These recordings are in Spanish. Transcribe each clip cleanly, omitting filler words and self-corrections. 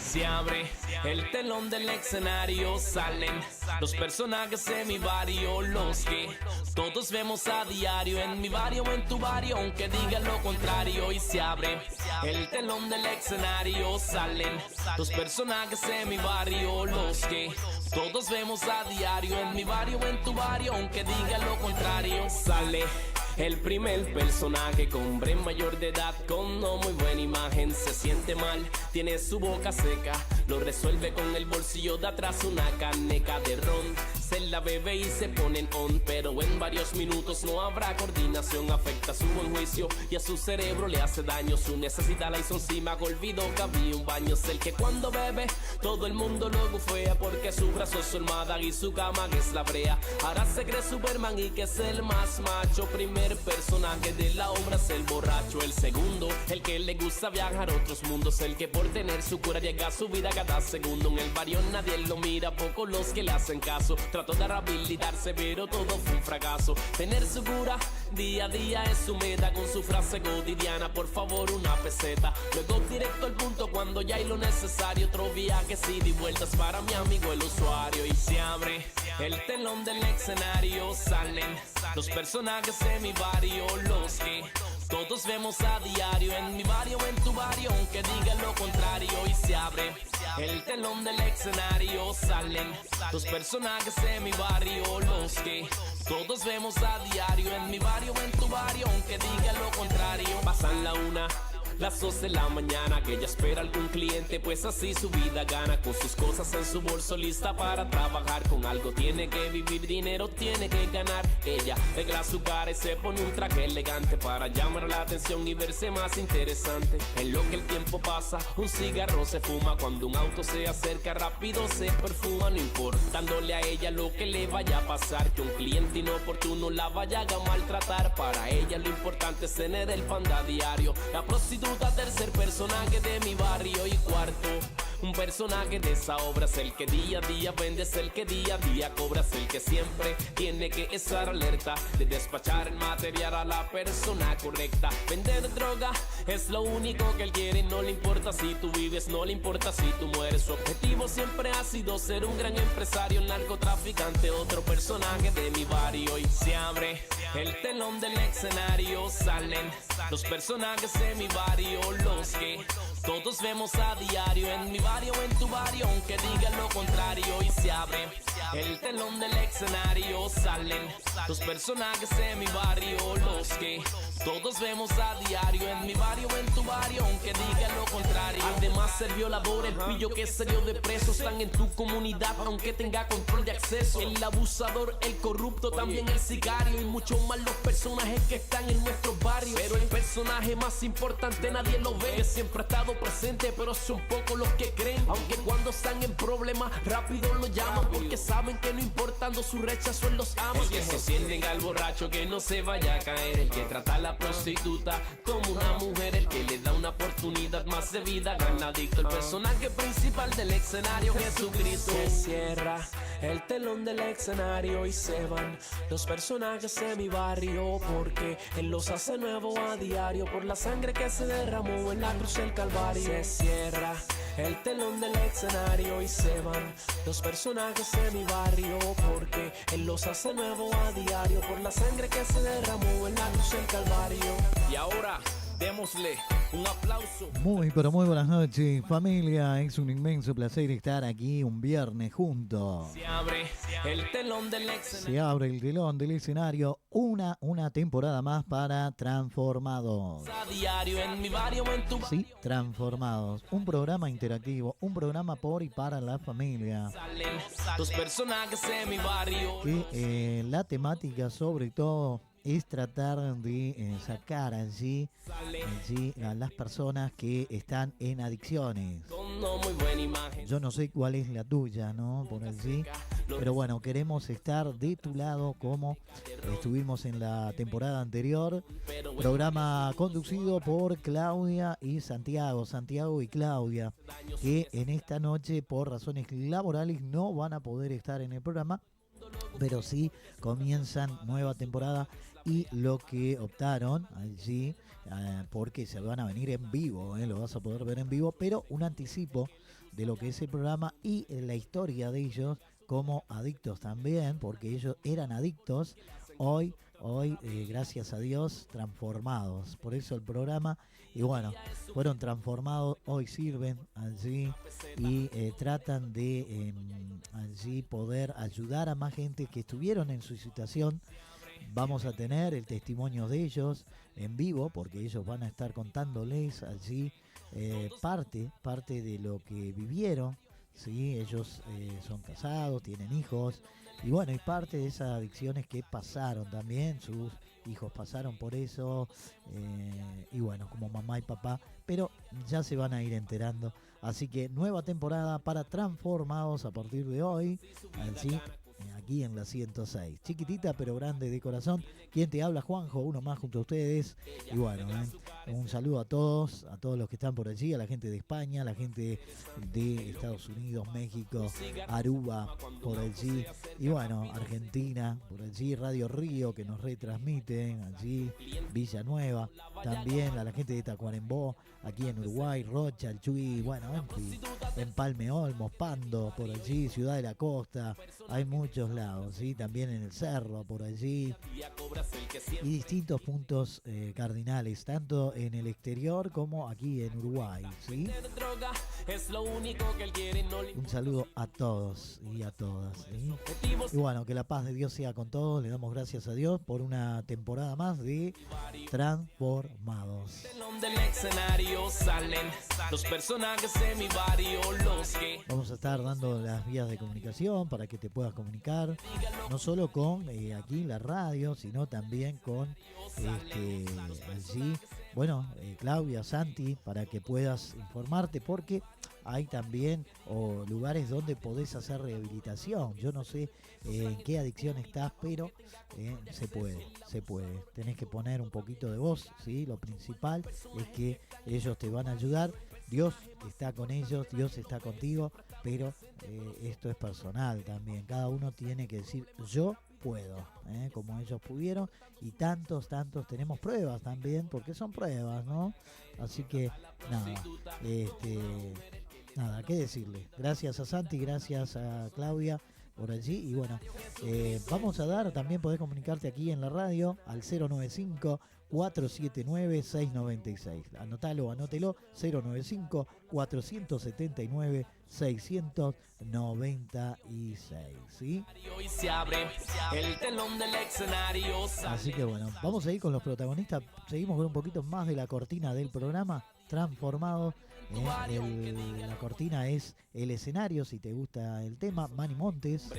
Se abre el telón del escenario, salen los personajes de mi barrio, los que todos vemos a diario en mi barrio o en tu barrio, aunque digan lo contrario. Y se abre el telón del escenario, salen los personajes de mi barrio, los que todos vemos a diario en mi barrio o en tu barrio, aunque digan lo contrario. Sale el primer personaje, hombre mayor de edad con no muy buena imagen. Se siente mal, tiene su boca seca, lo resuelve con el bolsillo de atrás una caneca de ron. Se la bebe y se ponen on, pero en varios minutos no habrá coordinación. Afecta su buen juicio y a su cerebro le hace daño. Su necesidad la hizo encima, olvidó que había un baño. Es el que cuando bebe todo el mundo lo bufea, porque su brazo es su almohada y su cama es la brea. Ahora se cree Superman y que es el más macho. Primer personaje de la obra es el borracho. El segundo, el que le gusta viajar a otros mundos, el que por tener su cura llega a su vida cada segundo. En el barrio nadie lo mira, pocos los que le hacen caso. Trató de rehabilitarse pero todo fue un fracaso. Tener su cura día a día es su meta, con su frase cotidiana: por favor una peseta. Luego directo al punto cuando ya hay lo necesario. Otro viaje ida y vueltas para mi amigo el usuario. Y se abre el telón del escenario, salen los personajes de mi barrio, los que todos vemos a diario en mi barrio o en tu barrio, aunque digan lo contrario. Y se abre el telón del escenario, salen los personajes de mi barrio, los que todos vemos a diario en mi barrio o en tu barrio, aunque digan lo contrario. Pasan la una, las 2 de la mañana, que ella espera algún cliente, pues así su vida gana. Con sus cosas en su bolso, lista para trabajar. Con algo tiene que vivir, dinero tiene que ganar. Ella arregla su cara y se pone un traje elegante para llamar la atención y verse más interesante. En lo que el tiempo pasa, un cigarro se fuma. Cuando un auto se acerca, rápido se perfuma. No importándole a ella lo que le vaya a pasar, que un cliente inoportuno la vaya a maltratar. Para ella lo importante es tener el pan a diario. La prostituta, tercer personaje de mi barrio. Y cuarto, un personaje de esa obra es el que día a día vende, es el que día a día cobra, es el que siempre tiene que estar alerta de despachar el material a la persona correcta. Vender droga es lo único que él quiere, no le importa si tú vives, no le importa si tú mueres. Su objetivo siempre ha sido ser un gran empresario, narcotraficante, otro personaje de mi barrio. Y se abre el telón del escenario, salen los personajes de mi barrio, los que todos vemos a diario en mi barrio o en tu barrio, aunque digan lo contrario. Y se abre el telón del escenario, salen los personajes de mi barrio, los que todos vemos a diario en mi barrio o en tu barrio, aunque digan lo contrario. Además el violador, el pillo que salió de preso, están en tu comunidad aunque tenga control de acceso. El abusador, el corrupto, también el sicario, y muchos más los personajes que están en nuestros barrios. Pero el personaje más importante nadie lo ve, que siempre ha estado presente pero son pocos los que creen. Aunque cuando están en problemas rápido lo llaman, porque saben que no importando su rechazo él los ama. El que sostienen al borracho que no se vaya a caer, el que trata a la prostituta como una mujer, el que le da una oportunidad más de vida, gran adicto. El personaje principal del escenario, Jesucristo. Se cierra el telón del escenario y se van los personajes de mi barrio, porque él los hace nuevo a diario por la sangre que se derramó en la cruz del Calvario. Se cierra el telón del escenario y se van los personajes de mi barrio, porque él los hace nuevo a diario por la sangre que se derramó en la cruz del Calvario. Y ahora démosle un aplauso. Muy pero muy buenas noches, familia. Es un inmenso placer estar aquí un viernes juntos. Se abre el telón del escenario. Se abre el telón del escenario. Una temporada más para Transformados. A diario en mi barrio o en tu... Sí, Transformados. Un programa interactivo, un programa por y para la familia. Salen los personajes de mi barrio. Que la temática sobre todo es tratar de sacar allí a las personas que están en adicciones. Yo no sé cuál es la tuya, ¿no? Por allí. Pero bueno, queremos estar de tu lado como estuvimos en la temporada anterior. Programa conducido por Claudia y Santiago y Claudia, que en esta noche por razones laborales no van a poder estar en el programa. pero sí comienzan nueva temporada y lo que optaron allí, porque se van a venir en vivo, lo vas a poder ver en vivo, pero un anticipo de lo que es el programa y la historia de ellos como adictos también, porque ellos eran adictos, hoy gracias a Dios, transformados. Por eso el programa, y bueno, fueron transformados, hoy sirven allí y tratan de allí poder ayudar a más gente que estuvieron en su situación. Vamos a tener el testimonio de ellos en vivo, porque ellos van a estar contándoles allí parte de lo que vivieron. Sí, ellos son casados, tienen hijos, y bueno, y parte de esas adicciones que pasaron también, sus hijos pasaron por eso, y bueno, como mamá y papá, pero ya se van a ir enterando. Así que nueva temporada para Transformados a partir de hoy, así, aquí en la 106. Chiquitita pero grande de corazón. Quien te habla, Juanjo, uno más junto a ustedes. Y bueno, un saludo a todos los que están por allí, a la gente de España, a la gente de Estados Unidos, México, Aruba, por allí. Y bueno, Argentina, por allí, Radio Río, que nos retransmiten allí, Villanueva. También a la gente de Tacuarembó, aquí en Uruguay, Rocha, El Chuy, bueno, en fin, en Palme Olmos, Pando, por allí, Ciudad de la Costa, hay muchos lados, ¿sí? También en el Cerro, por allí, y distintos puntos cardinales, tanto en el exterior como aquí en Uruguay, ¿sí? Un saludo a todos y a todas, ¿sí? Y bueno, que la paz de Dios sea con todos. Le damos gracias a Dios por una temporada más de Transformados. Vamos a estar dando las vías de comunicación para que te puedas comunicar, no solo con aquí la radio, sino también con allí, bueno, Claudia, Santi, para que puedas informarte, porque hay también lugares donde podés hacer rehabilitación. Yo no sé en qué adicción estás, pero se puede. Tenés que poner un poquito de voz, ¿sí? Lo principal es que ellos te van a ayudar. Dios está con ellos, Dios está contigo, pero esto es personal también. Cada uno tiene que decir, yo puedo, como ellos pudieron, y tantos tenemos pruebas también, porque son pruebas, ¿no? Así que nada, qué decirle. Gracias a Santi, gracias a Claudia por allí, y bueno, vamos a dar, también podés comunicarte aquí en la radio al 095-479-696. Anótelo, 095-479-696, ¿sí? Así que bueno, vamos a ir con los protagonistas. Seguimos con un poquito más de la cortina del programa Transformado. La cortina es el escenario, si te gusta el tema, Manny Montes.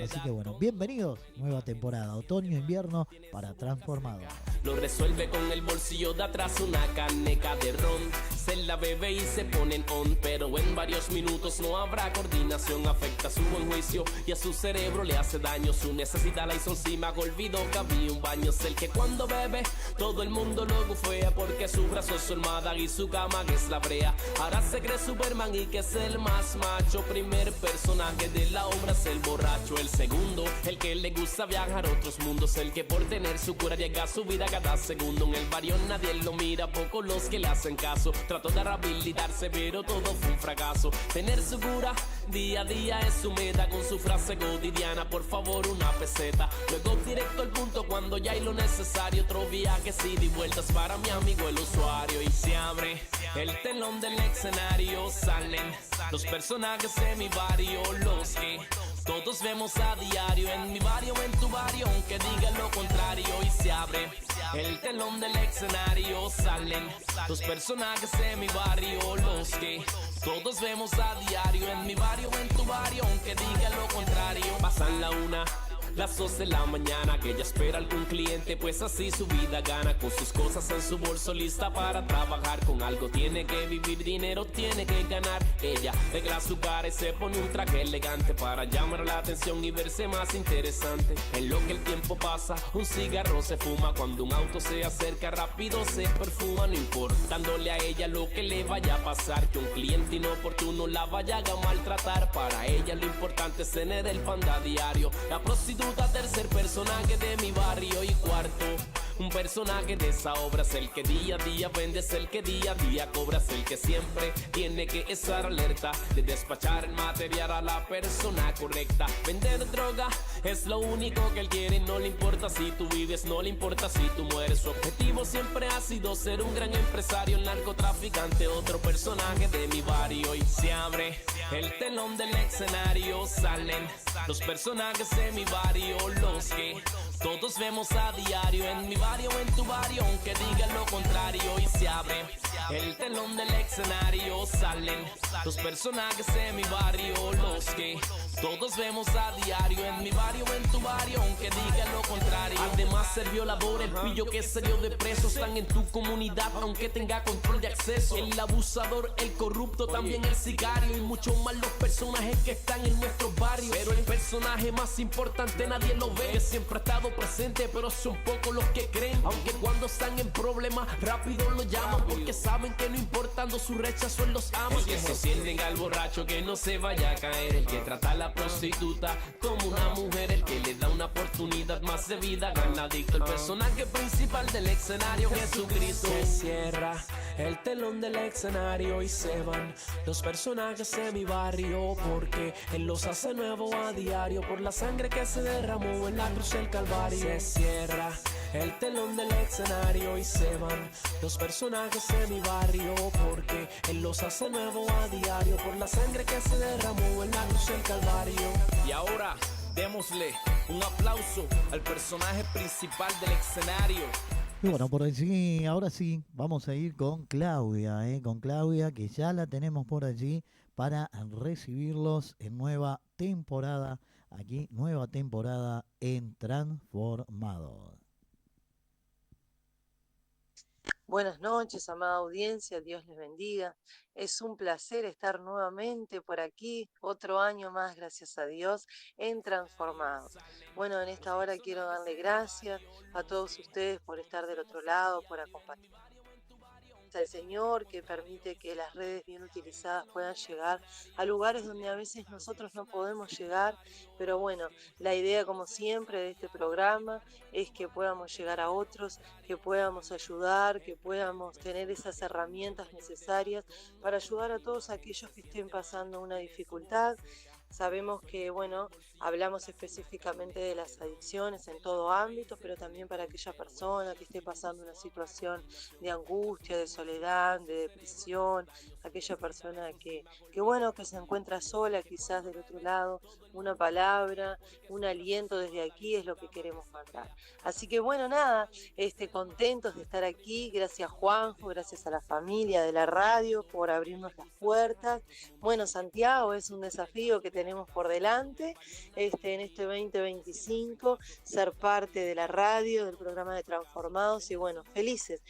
Así que bueno, bienvenidos, nueva temporada, otoño-invierno para Transformados. Lo resuelve con el bolsillo de atrás, una caneca de ron. Se la bebe y se ponen on, pero en varios minutos no habrá coordinación. Afecta su buen juicio y a su cerebro le hace daño. Su necesidad la hizo encima, olvidó que había un baño. Es el que cuando bebe todo el mundo lo bufea, porque su brazo es su almohada y su cama que es la brea. Ahora se cree Superman y que es el más macho. Primer personaje de la obra es el borracho. El segundo, el que le gusta viajar a otros mundos. El que por tener su cura llega a su vida cada segundo. En el barrio nadie lo mira, pocos los que le hacen caso. Trató de rehabilitarse pero todo fue un fracaso. Tener su cura día a día es su meta. Con su frase cotidiana, por favor una peseta. Luego directo al punto cuando ya hay lo necesario. Otro viaje ida y vueltas para mi amigo el usuario. Y se abre el telón del escenario, salen los personajes de mi barrio, los que todos vemos a diario. En mi barrio, en tu barrio, aunque digan lo contrario. Y se abre el telón del escenario, salen los personajes de mi barrio, los que todos vemos a diario. En mi barrio, en tu barrio, aunque digan lo contrario. Pasan la 1, las 2 de la mañana, que ella espera algún cliente, pues así su vida gana. Con sus cosas en su bolso, lista para trabajar. Con algo tiene que vivir, dinero tiene que ganar. Ella arregla su cara y se pone un traje elegante para llamar la atención y verse más interesante. En lo que el tiempo pasa, un cigarro se fuma. Cuando un auto se acerca, rápido se perfuma. No importándole a ella lo que le vaya a pasar, que un cliente inoportuno la vaya a maltratar. Para ella lo importante es tener el pan a diario. La prostituta prostituta, tercer personaje de mi barrio y cuarto. Un personaje de esa obra es el que día a día vende, es el que día a día cobra, es el que siempre tiene que estar alerta de despachar el material a la persona correcta. Vender droga es lo único que él quiere, no le importa si tú vives, no le importa si tú mueres. Su objetivo siempre ha sido ser un gran empresario, el narcotraficante, otro personaje de mi barrio. Y se abre el telón del escenario, salen los personajes de mi barrio, los que todos vemos a diario en mi barrio, en tu barrio, aunque digan lo contrario. Y se abre el telón del escenario, salen los personajes de mi barrio, los que todos vemos a diario en mi barrio, en tu barrio, aunque digan lo contrario. Además ser violador, el pillo que se dio de preso, están en tu comunidad aunque tenga control de acceso. El abusador, el corrupto, también el sicario y muchos más los personajes que están en nuestros barrios. Pero el personaje más importante nadie lo ve, que siempre ha estado presente pero son pocos los que creen. Aunque cuando están en problemas rápido lo llaman, porque saben que no importando su rechazo él los ama. El que sostienen al borracho que no se vaya a caer, el que trata a la prostituta como una mujer, el que le da una oportunidad más de vida, ganadito. El personaje principal del escenario, Jesucristo. Se cierra el telón del escenario y se van los personajes de mi barrio, porque él los hace nuevo a diario por la sangre que se derramó en la cruz del Calvario. Se cierra el telón del escenario y se van los personajes de mi barrio, porque él los hace nuevo a diario por la sangre que se derramó en la cruz del Calvario. Y ahora démosle un aplauso al personaje principal del escenario. Y bueno, por allí, ahora sí, vamos a ir con Claudia, que ya la tenemos por allí para recibirlos en nueva temporada, aquí, nueva temporada en Transformados. Buenas noches, amada audiencia, Dios les bendiga. Es un placer estar nuevamente por aquí, otro año más, gracias a Dios, en Transformados. Bueno, en esta hora quiero darle gracias a todos ustedes por estar del otro lado, por acompañarnos al Señor, que permite que las redes bien utilizadas puedan llegar a lugares donde a veces nosotros no podemos llegar, pero bueno, la idea como siempre de este programa es que podamos llegar a otros, que podamos ayudar, que podamos tener esas herramientas necesarias para ayudar a todos aquellos que estén pasando una dificultad. Sabemos que, bueno, hablamos específicamente de las adicciones en todo ámbito, pero también para aquella persona que esté pasando una situación de angustia, de soledad, de depresión, aquella persona que se encuentra sola quizás del otro lado, una palabra, un aliento desde aquí es lo que queremos mandar. Así que bueno, nada, contentos de estar aquí, gracias Juanjo, gracias a la familia de la radio por abrirnos las puertas. Bueno, Santiago, es un desafío que tenemos por delante, en este 2025, ser parte de la radio, del programa de Transformados, y bueno, felices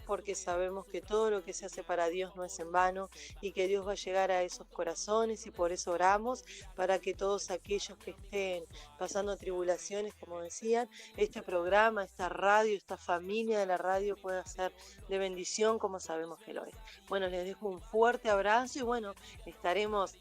porque sabemos que todo lo que se hace para Dios no es en vano y que Dios va a llegar a esos corazones, y por eso oramos para que todos aquellos que estén pasando tribulaciones, como decían, este programa, esta radio, esta familia de la radio pueda ser de bendición, como sabemos que lo es. Bueno, les dejo un fuerte abrazo y bueno, estaremos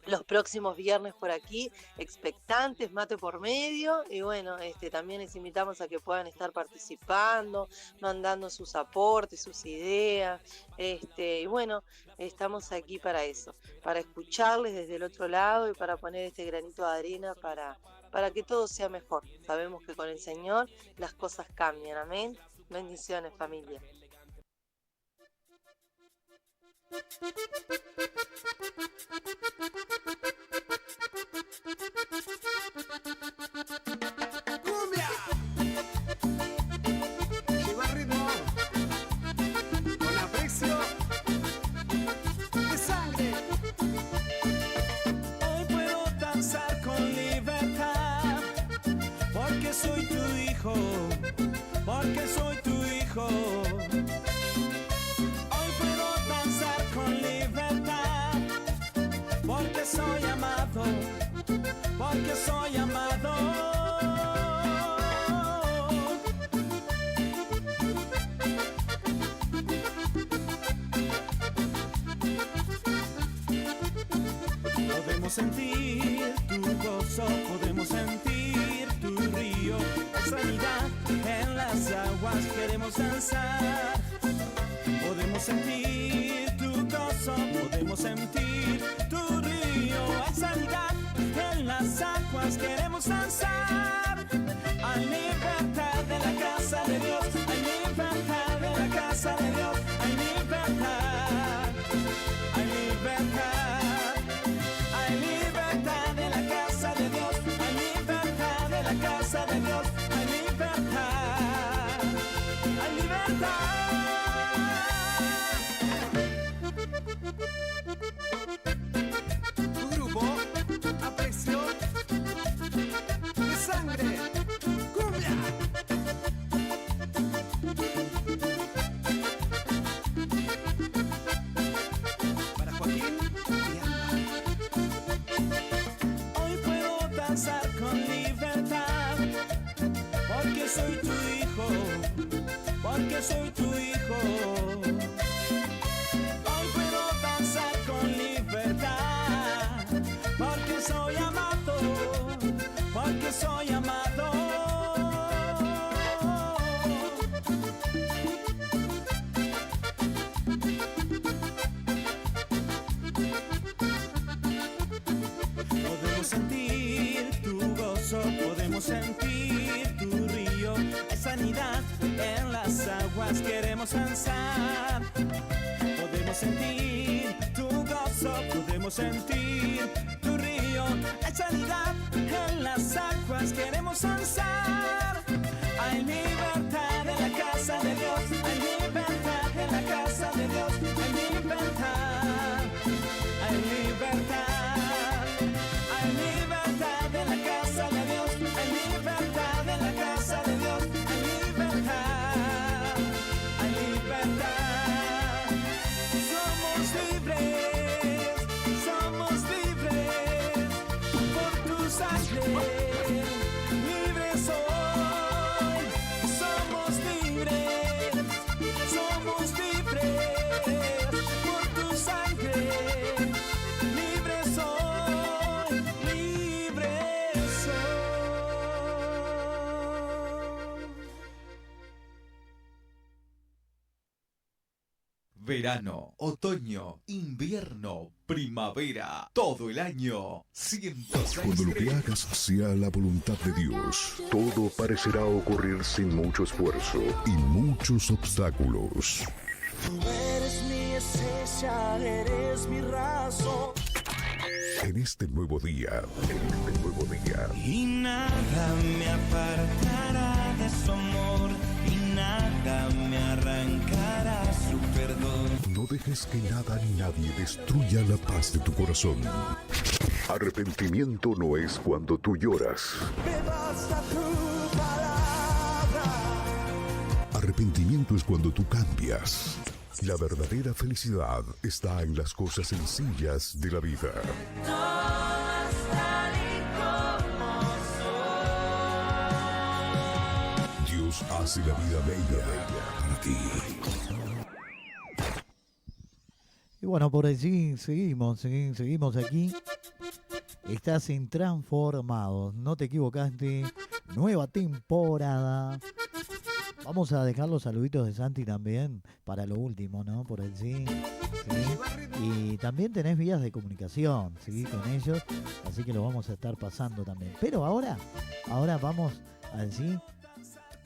los próximos viernes por aquí, expectantes, mate por medio, y bueno, también les invitamos a que puedan estar participando, mandando sus aportes, sus ideas, y bueno, estamos aquí para eso, para escucharles desde el otro lado y para poner este granito de arena para que todo sea mejor. Sabemos que con el Señor las cosas cambian, amén. Bendiciones, familia. ¡Cumbia! Llegó el ritmo con la fricción de sangre. Hoy puedo danzar con libertad, porque soy tu hijo, porque soy tu hijo. Porque soy amado, porque soy amado. Podemos sentir tu gozo, podemos sentir aguas queremos danzar. Podemos sentir tu gozo, podemos sentir tu río. Hay sanidad en las aguas queremos danzar. Hay libertad en la casa de Dios. Hay libertad en la casa de Dios. Hay libertad. Hay libertad. Hay libertad en la casa de Dios. Hay libertad en la casa de Dios. Hay libertad. Hay libertad. Tu grupo, Aprecio de Sangre, Cumbia. Para Joaquín y Alma. Hoy puedo danzar con libertad, porque soy tu hijo, porque soy tu hijo. Hoy puedo danzar con libertad, porque soy amado, porque soy amado. Podemos sentir tu gozo, podemos sentir tu río. Hay sanidad en las aguas, queremos danzar. Podemos sentir tu gozo, podemos sentir tu río. Hay sanidad en las aguas, queremos danzar. Hay libertad en la casa de Dios. Hay libertad en la casa de Dios. Hay libertad. Hay libertad. Hay libertad en la casa de Dios. Hay libertad en la casa de Dios. Hay libertad. Hay libertad. Somos libres. Somos libres por tu sangre. Libres hoy. Somos libres. Somos libres por tu sangre. Libres soy, libres soy. Verano, otoño, invierno, primavera, todo el año. 106. Cuando lo que hagas sea la voluntad de Dios, todo parecerá ocurrir sin mucho esfuerzo y muchos obstáculos. Tú eres mi esencia, eres mi razón. En este nuevo día, Y nada me apartará de su amor, y nada me arrancará su perdón. no dejes que nada ni nadie destruya la paz de tu corazón. Arrepentimiento no es cuando tú lloras. Me basta tu palabra. Arrepentimiento es cuando tú cambias. La verdadera felicidad está en las cosas sencillas de la vida. Dios hace la vida bella para ti. Y bueno, por allí seguimos aquí. Estás en Transformados, no te equivocaste. Nueva temporada. Vamos a dejar los saluditos de Santi también para lo último, ¿no? Por allí. ¿Sí? Y también tenés vías de comunicación, ¿sí? Con ellos. Así que lo vamos a estar pasando también. Pero ahora vamos allí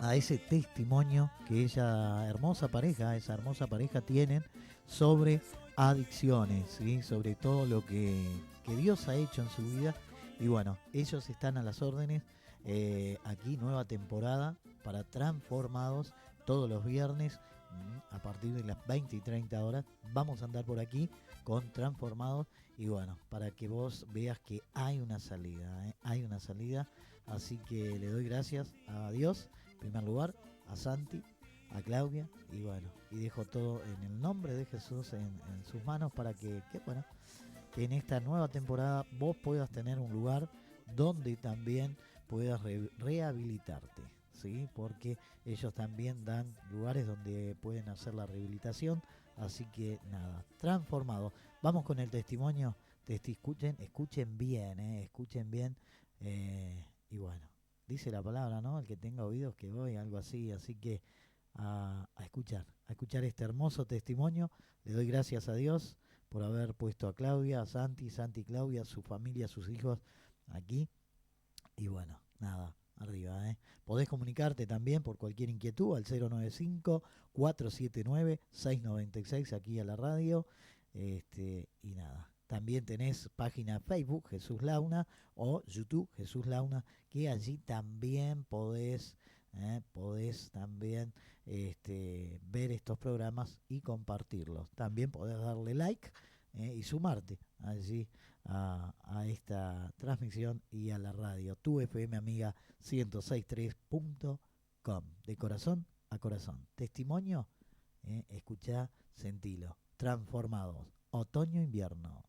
a ese testimonio que esa hermosa pareja tienen sobre adicciones, ¿sí? Sobre todo lo que Dios ha hecho en su vida. Y bueno, ellos están a las órdenes. Aquí nueva temporada para Transformados todos los viernes a partir de las 20 y 30 horas. Vamos a andar por aquí con Transformados. Y bueno, para que vos veas que hay una salida, hay una salida. Así que le doy gracias a Dios, en primer lugar, a Santi, a Claudia, y bueno, y dejo todo en el nombre de Jesús en sus manos para que bueno, que en esta nueva temporada vos puedas tener un lugar donde también puedas rehabilitarte, ¿sí? Porque ellos también dan lugares donde pueden hacer la rehabilitación. Así que nada, Transformado. Vamos con el testimonio. Escuchen bien, escuchen bien. Y bueno, dice la palabra, ¿no? El que tenga oídos que oiga, algo así. Así que a escuchar este hermoso testimonio. Le doy gracias a Dios por haber puesto a Claudia, a Santi y Claudia, su familia, sus hijos aquí. Y bueno, nada, arriba, ¿eh? Podés comunicarte también por cualquier inquietud al 095-479-696 aquí a la radio. Y nada, también tenés página Facebook Jesús Launa o YouTube Jesús Launa, que allí también podés también ver estos programas y compartirlos. También podés darle like y sumarte allí a esta transmisión y a la radio. Tu FM Amiga 106.3.com. De corazón a corazón. Testimonio, escuchá, sentilo. Transformados. Otoño-invierno.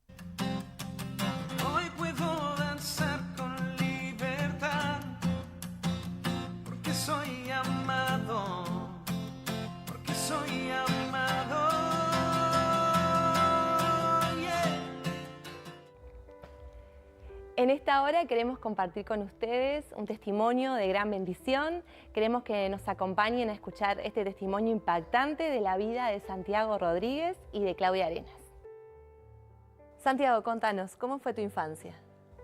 Hoy puedo danzar con libertad, porque soy amado, porque soy amado. En esta hora queremos compartir con ustedes un testimonio de gran bendición. Queremos que nos acompañen a escuchar este testimonio impactante de la vida de Santiago Rodríguez y de Claudia Arenas. Santiago, contanos, ¿cómo fue tu infancia?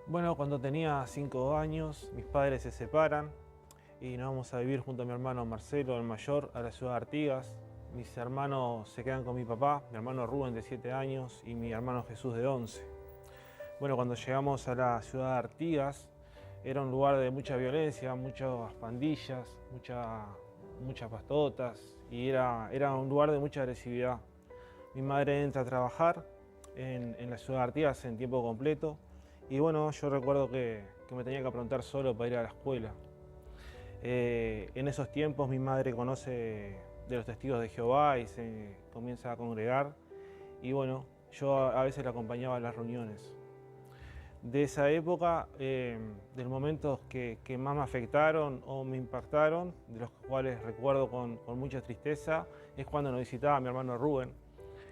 Bueno, cuando tenía 5 años, mis padres se separan y nos vamos a vivir junto a mi hermano Marcelo, el mayor, a la ciudad de Artigas. Mis hermanos se quedan con mi papá, mi hermano Rubén de 7 años y mi hermano Jesús de 11. Bueno, cuando llegamos a la ciudad de Artigas, era un lugar de mucha violencia, muchas pandillas, muchas pastotas y era un lugar de mucha agresividad. Mi madre entra a trabajar en la ciudad de Artigas en tiempo completo y bueno, yo recuerdo que me tenía que aprontar solo para ir a la escuela. En esos tiempos mi madre conoce de los testigos de Jehová y se comienza a congregar y bueno, yo a veces la acompañaba a las reuniones. De esa época, de los momentos que más me afectaron o me impactaron, de los cuales recuerdo con mucha tristeza, es cuando nos visitaba mi hermano Rubén.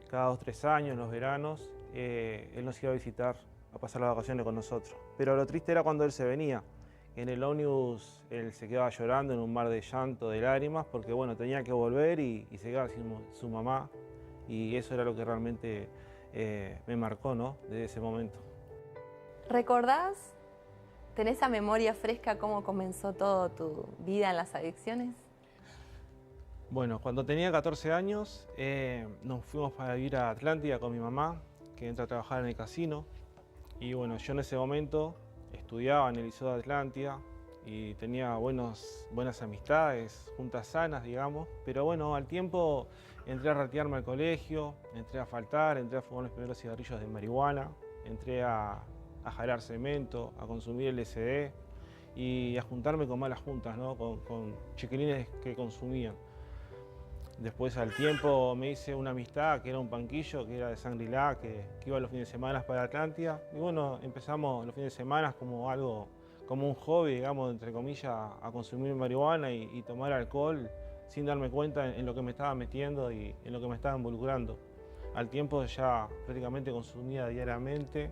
Cada 2 o 3 años, en los veranos, él nos iba a visitar, a pasar las vacaciones con nosotros. Pero lo triste era cuando él se venía. En el ómnibus él se quedaba llorando en un mar de llanto, de lágrimas, porque bueno, tenía que volver y se quedaba sin su mamá. Y eso era lo que realmente me marcó, ¿no? Desde ese momento. ¿Recordás? ¿Tenés a memoria fresca cómo comenzó toda tu vida en las adicciones? Bueno, cuando tenía 14 años nos fuimos para vivir a Atlántida con mi mamá, que entra a trabajar en el casino. Y bueno, yo en ese momento estudiaba en el Liceo de Atlántida y tenía buenas amistades, juntas sanas, digamos. Pero bueno, al tiempo entré a ratearme al colegio, entré a faltar, entré a fumar los primeros cigarrillos de marihuana, entré a jalar cemento, a consumir LSD y a juntarme con malas juntas, ¿no? con chiquilines que consumían. Después al tiempo me hice una amistad que era un panquillo, que era de Shangri-La, que iba los fines de semana para Atlántida. Y bueno, empezamos los fines de semana como un hobby, digamos, entre comillas, a consumir marihuana y tomar alcohol sin darme cuenta en lo que me estaba metiendo y en lo que me estaba involucrando. Al tiempo ya prácticamente consumía diariamente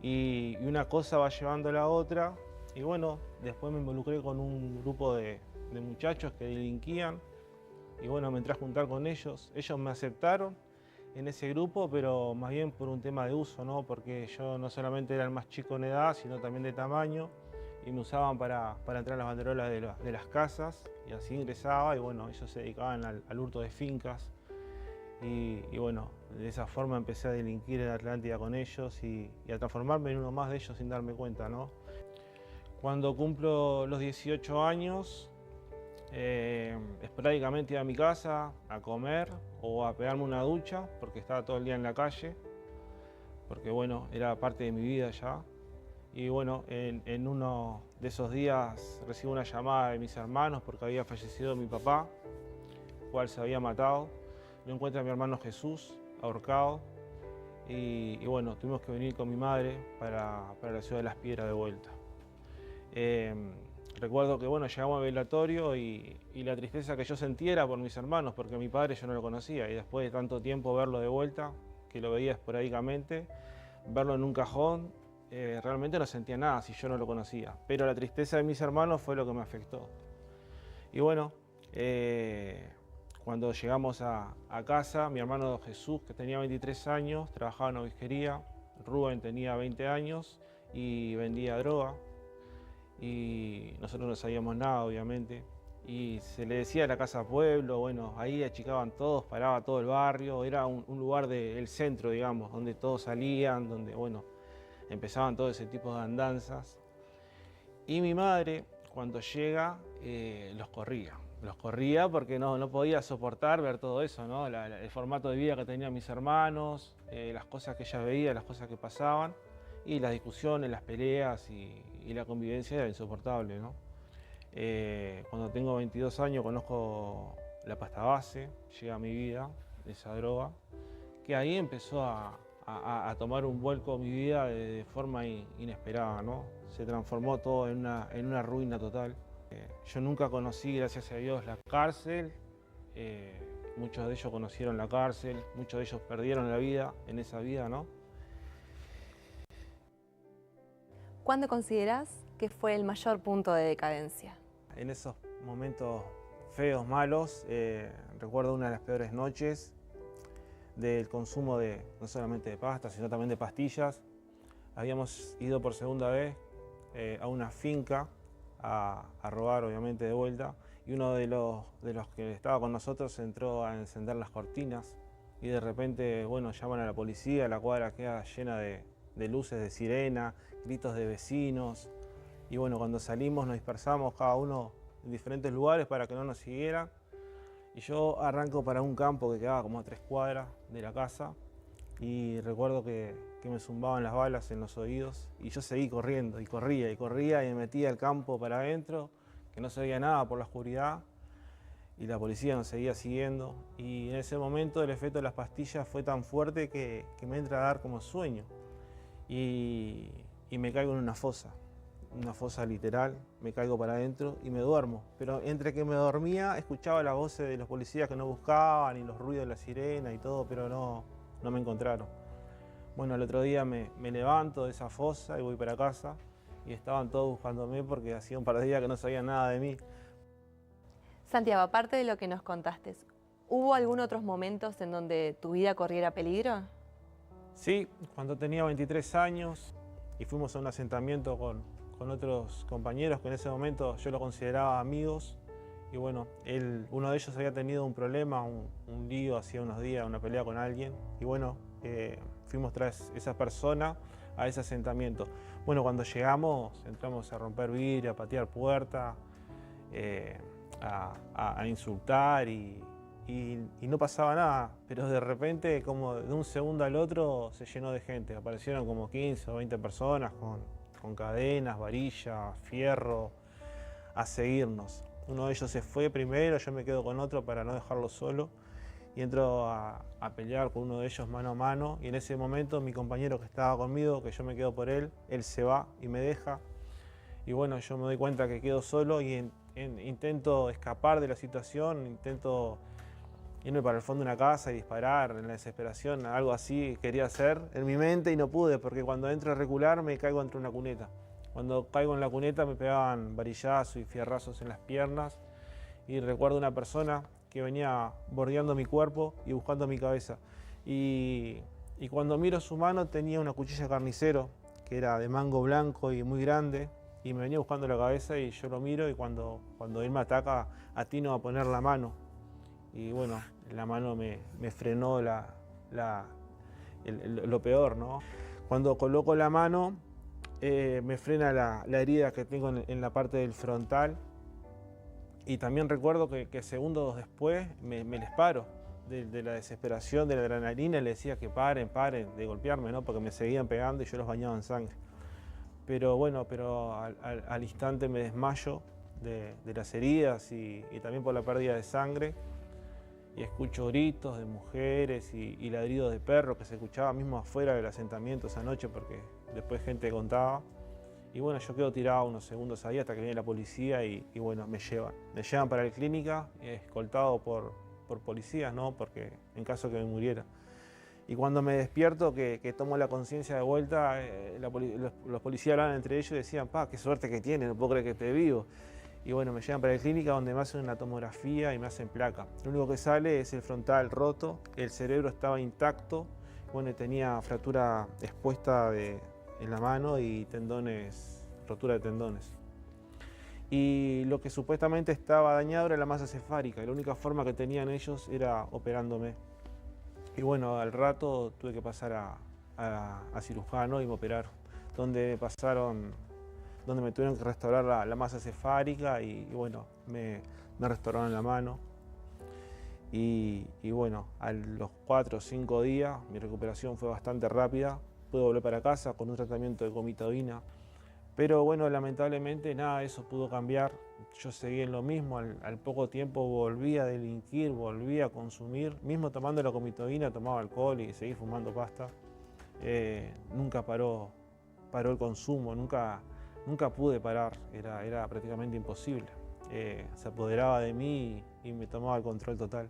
y una cosa va llevando a la otra. Y bueno, después me involucré con un grupo de muchachos que delinquían. Y bueno, me entré a juntar con ellos. Ellos me aceptaron en ese grupo, pero más bien por un tema de uso, ¿no? Porque yo no solamente era el más chico en edad, sino también de tamaño. Y me usaban para entrar a las banderolas de las casas. Y así ingresaba y bueno, ellos se dedicaban al hurto de fincas. Y bueno, de esa forma empecé a delinquir en Atlántida con ellos y a transformarme en uno más de ellos sin darme cuenta, ¿no? Cuando cumplo los 18 años, esporádicamente iba a mi casa a comer o a pegarme una ducha porque estaba todo el día en la calle, porque bueno, era parte de mi vida ya. Y bueno, en uno de esos días recibo una llamada de mis hermanos porque había fallecido mi papá, el cual se había matado. Lo encuentra mi hermano Jesús, ahorcado. Y bueno, tuvimos que venir con mi madre para la ciudad de Las Piedras de vuelta. Recuerdo que bueno, llegamos al velatorio y la tristeza que yo sentía era por mis hermanos, porque a mi padre yo no lo conocía. Y después de tanto tiempo verlo de vuelta, que lo veía esporádicamente, verlo en un cajón realmente no sentía nada si yo no lo conocía. Pero la tristeza de mis hermanos fue lo que me afectó. Y bueno, cuando llegamos a casa, mi hermano Jesús, que tenía 23 años, trabajaba en una whiskería. Rubén tenía 20 años y vendía droga. Y nosotros no sabíamos nada, obviamente. Y se le decía la casa pueblo, bueno, ahí achicaban todos, paraba todo el barrio. Era un lugar del centro, digamos, donde todos salían, donde, bueno, empezaban todo ese tipo de andanzas. Y mi madre, cuando llega, los corría porque no podía soportar ver todo eso, ¿no? El formato de vida que tenían mis hermanos, las cosas que ella veía, las cosas que pasaban, y las discusiones, las peleas y la convivencia era insoportable, ¿no? Cuando tengo 22 años conozco la pasta base, llega a mi vida esa droga, que ahí empezó a tomar un vuelco mi vida de forma inesperada, ¿no? Se transformó todo en una ruina total. Yo nunca conocí, gracias a Dios, la cárcel. Muchos de ellos conocieron la cárcel, muchos de ellos perdieron la vida en esa vida, ¿no? ¿Cuándo considerás que fue el mayor punto de decadencia? En esos momentos feos, malos, recuerdo una de las peores noches del consumo no solamente de pastas, sino también de pastillas. Habíamos ido por segunda vez a una finca a robar, obviamente, de vuelta, y uno de los que estaba con nosotros entró a encender las cortinas y de repente, bueno, llaman a la policía, la cuadra queda llena de luces de sirena, gritos de vecinos, y bueno, cuando salimos nos dispersamos cada uno en diferentes lugares para que no nos siguieran, y yo arranco para un campo que quedaba como a 3 cuadras de la casa, y recuerdo que me zumbaban las balas en los oídos, y yo seguí corriendo, y corría, y me metía al campo para adentro, que no se veía nada por la oscuridad, y la policía nos seguía siguiendo, y en ese momento el efecto de las pastillas fue tan fuerte que me entra a dar como sueño, y me caigo en una fosa literal, me caigo para adentro y me duermo, pero entre que me dormía escuchaba las voces de los policías que no buscaban, y los ruidos de la sirena y todo, pero no me encontraron. Bueno, el otro día me levanto de esa fosa y voy para casa, y estaban todos buscándome porque hacía un par de días que no sabían nada de mí. Santiago, aparte de lo que nos contaste, ¿hubo algún otros momentos en donde tu vida corriera peligro? Sí, cuando tenía 23 años y fuimos a un asentamiento con otros compañeros que en ese momento yo lo consideraba amigos, y bueno, uno de ellos había tenido un problema, un lío hacía unos días, una pelea con alguien, y bueno, fuimos tras esa persona a ese asentamiento. Bueno, cuando llegamos entramos a romper vidrio, a patear puertas, a insultar y no pasaba nada, pero de repente, como de un segundo al otro, se llenó de gente. Aparecieron como 15 o 20 personas con cadenas, varillas, fierro, a seguirnos. Uno de ellos se fue primero, yo me quedo con otro para no dejarlo solo, y entro a pelear con uno de ellos mano a mano, y en ese momento mi compañero que estaba conmigo, que yo me quedo por él se va y me deja, y bueno, yo me doy cuenta que quedo solo y intento escapar de la situación, intento irme para el fondo de una casa y disparar en la desesperación, algo así quería hacer en mi mente y no pude, porque cuando entro a recular me caigo entre una cuneta. Cuando caigo en la cuneta me pegaban varillazos y fierrazos en las piernas, y recuerdo una persona que venía bordeando mi cuerpo y buscando mi cabeza. Y cuando miro su mano tenía una cuchilla carnicero, que era de mango blanco y muy grande, y me venía buscando la cabeza, y yo lo miro, y cuando él me ataca atino a poner la mano. Y bueno, la mano me frenó lo peor, ¿no? Cuando coloco la mano, me frena la herida que tengo en la parte del frontal. Y también recuerdo que segundos después me les paro de la desesperación, de la adrenalina, y les decía que paren de golpearme, ¿no? Porque me seguían pegando y yo los bañaba en sangre. Pero bueno, al instante me desmayo de las heridas y también por la pérdida de sangre. Y escucho gritos de mujeres y ladridos de perros que se escuchaba mismo afuera del asentamiento esa noche, porque después gente contaba. Y bueno, yo quedo tirado unos segundos ahí hasta que viene la policía y bueno, me llevan para la clínica, escoltado por policías, ¿no? Porque en caso que me muriera. Y cuando me despierto, que tomo la conciencia de vuelta, los policías hablaban entre ellos y decían, pa, qué suerte que tienes, no puedo creer que esté vivo. Y bueno, me llevan para la clínica donde me hacen una tomografía y me hacen placa. Lo único que sale es el frontal roto, el cerebro estaba intacto, bueno, tenía fractura expuesta en la mano y tendones, rotura de tendones. Y lo que supuestamente estaba dañado era la masa cefálica, y la única forma que tenían ellos era operándome. Y bueno, al rato tuve que pasar a cirujano y me operaron, donde me tuvieron que restaurar la masa cefálica y bueno, me restauraron la mano. Y bueno, a los 4 o 5 días mi recuperación fue bastante rápida, pude volver para casa con un tratamiento de comitadina. Pero bueno, lamentablemente nada de eso pudo cambiar. Yo seguí en lo mismo, al poco tiempo volví a delinquir, volví a consumir. Mismo tomando la comitadina, tomaba alcohol y seguí fumando pasta. Nunca paró el consumo, nunca pude parar, era prácticamente imposible. Se apoderaba de mí y me tomaba el control total.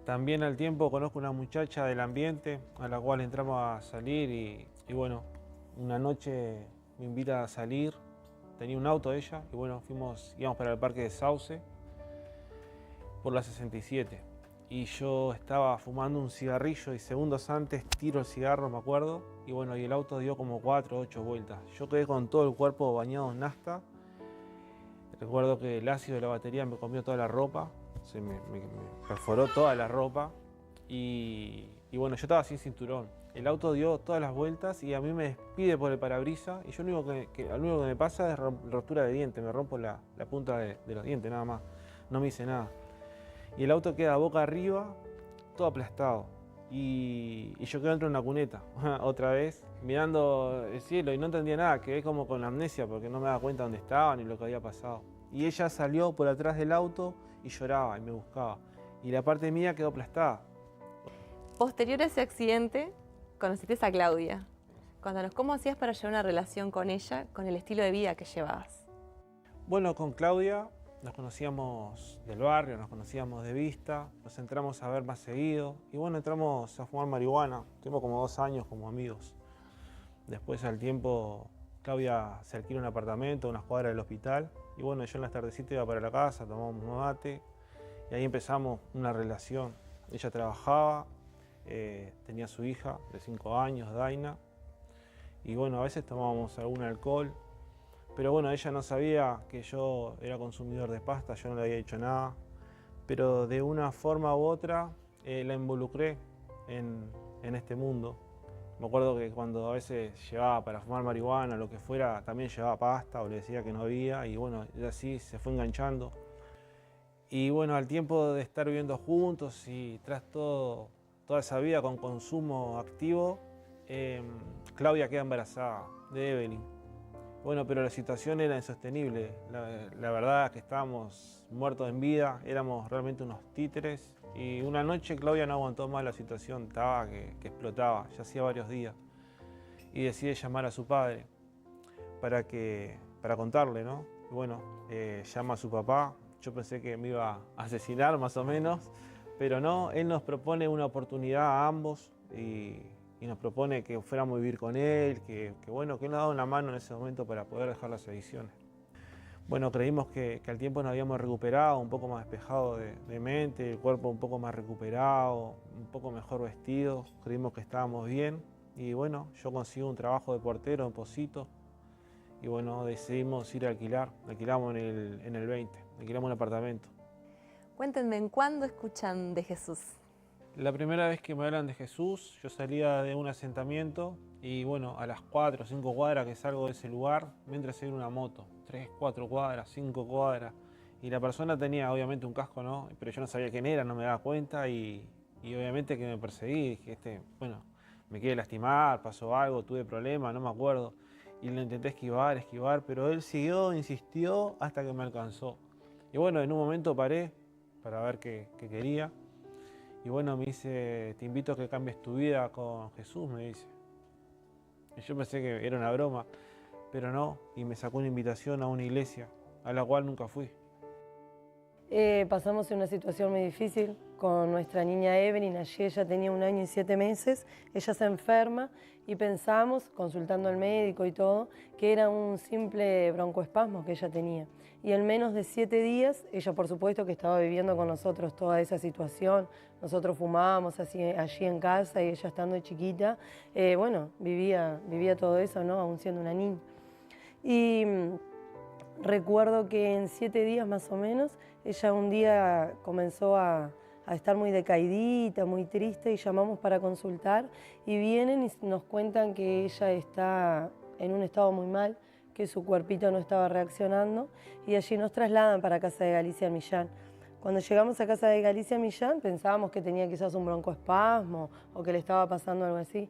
También al tiempo conozco una muchacha del ambiente a la cual entramos a salir y bueno, una noche me invita a salir, tenía un auto ella y bueno, íbamos para el parque de Sauce por la 67 y yo estaba fumando un cigarrillo y segundos antes tiro el cigarro, me acuerdo, y bueno, y el auto dio como 4 o 8 vueltas. Yo quedé con todo el cuerpo bañado en nafta. Recuerdo que el ácido de la batería me comió toda la ropa, me perforó toda la ropa y bueno, yo estaba sin cinturón. El auto dio todas las vueltas y a mí me despide por el parabrisas y yo lo único que me pasa es rotura de diente, me rompo la punta de los dientes nada más, no me hice nada. Y el auto queda boca arriba, todo aplastado y yo quedo dentro de una cuneta, otra vez, mirando el cielo y no entendía nada, quedé como con amnesia porque no me daba cuenta dónde estaba ni lo que había pasado. Y ella salió por atrás del auto y lloraba y me buscaba y la parte mía quedó aplastada. Posterior a ese accidente, conociste a Claudia. Contanos, ¿cómo hacías para llevar una relación con ella, con el estilo de vida que llevabas? Bueno, con Claudia nos conocíamos del barrio, nos conocíamos de vista, nos entramos a ver más seguido y bueno, entramos a fumar marihuana. Tuvimos como 2 años como amigos. Después al tiempo, Claudia se alquiló un apartamento a unas cuadras del hospital y bueno, yo en las tardecitas iba para la casa, tomábamos un mate y ahí empezamos una relación. Ella trabajaba, tenía su hija de 5 años, Daina, y bueno, a veces tomábamos algún alcohol, pero bueno, ella no sabía que yo era consumidor de pasta, yo no le había dicho nada, pero de una forma u otra la involucré en este mundo. Me acuerdo que cuando a veces llevaba para fumar marihuana, lo que fuera, también llevaba pasta o le decía que no había y bueno, y así se fue enganchando. Y bueno, al tiempo de estar viviendo juntos y tras toda esa vida con consumo activo, Claudia queda embarazada de Evelyn. Bueno, pero la situación era insostenible. La verdad es que estábamos muertos en vida, éramos realmente unos títeres. Y una noche Claudia no aguantó más la situación, estaba que explotaba, ya hacía varios días. Y decide llamar a su padre para contarle, ¿no? Y bueno, llama a su papá. Yo pensé que me iba a asesinar más o menos, pero no, él nos propone una oportunidad a ambos y nos propone que fuéramos a vivir con él, que bueno, que él nos daba una mano en ese momento para poder dejar las adicciones. Bueno, creímos que al tiempo nos habíamos recuperado, un poco más despejado de mente, el cuerpo un poco más recuperado, un poco mejor vestido, creímos que estábamos bien y bueno, yo consigo un trabajo de portero en Pocito y bueno, decidimos ir a alquilar, alquilamos en el 20, alquilamos un apartamento. Cuéntenme, ¿en cuándo escuchan de Jesús? La primera vez que me hablan de Jesús, yo salía de un asentamiento y bueno, a las 4 o 5 cuadras que salgo de ese lugar, me entra a seguir una moto, 3, 4 cuadras, 5 cuadras, y la persona tenía obviamente un casco, ¿no? Pero yo no sabía quién era, no me daba cuenta y obviamente que me perseguí, dije, bueno, me quiere lastimar, pasó algo, tuve problemas, no me acuerdo, y lo intenté esquivar, pero él siguió, insistió hasta que me alcanzó. Y bueno, en un momento paré para ver qué quería. Y bueno, me dice, te invito a que cambies tu vida con Jesús, me dice. Y yo pensé que era una broma, pero no, y me sacó una invitación a una iglesia, a la cual nunca fui. Pasamos una situación muy difícil con nuestra niña Evelyn. Allí ella tenía 1 año y 7 meses, ella se enferma y pensamos, consultando al médico y todo, que era un simple broncoespasmo que ella tenía. Y en menos de 7 días, ella por supuesto que estaba viviendo con nosotros toda esa situación. Nosotros fumábamos allí en casa y ella estando chiquita, bueno, vivía todo eso, ¿no? Aún siendo una niña. Y recuerdo que en 7 días más o menos, ella un día comenzó a estar muy decaidita, muy triste, y llamamos para consultar y vienen y nos cuentan que ella está en un estado muy mal, que su cuerpito no estaba reaccionando, y allí nos trasladan para Casa de Galicia Millán. Cuando llegamos a Casa de Galicia Millán pensábamos que tenía quizás un broncoespasmo o que le estaba pasando algo así.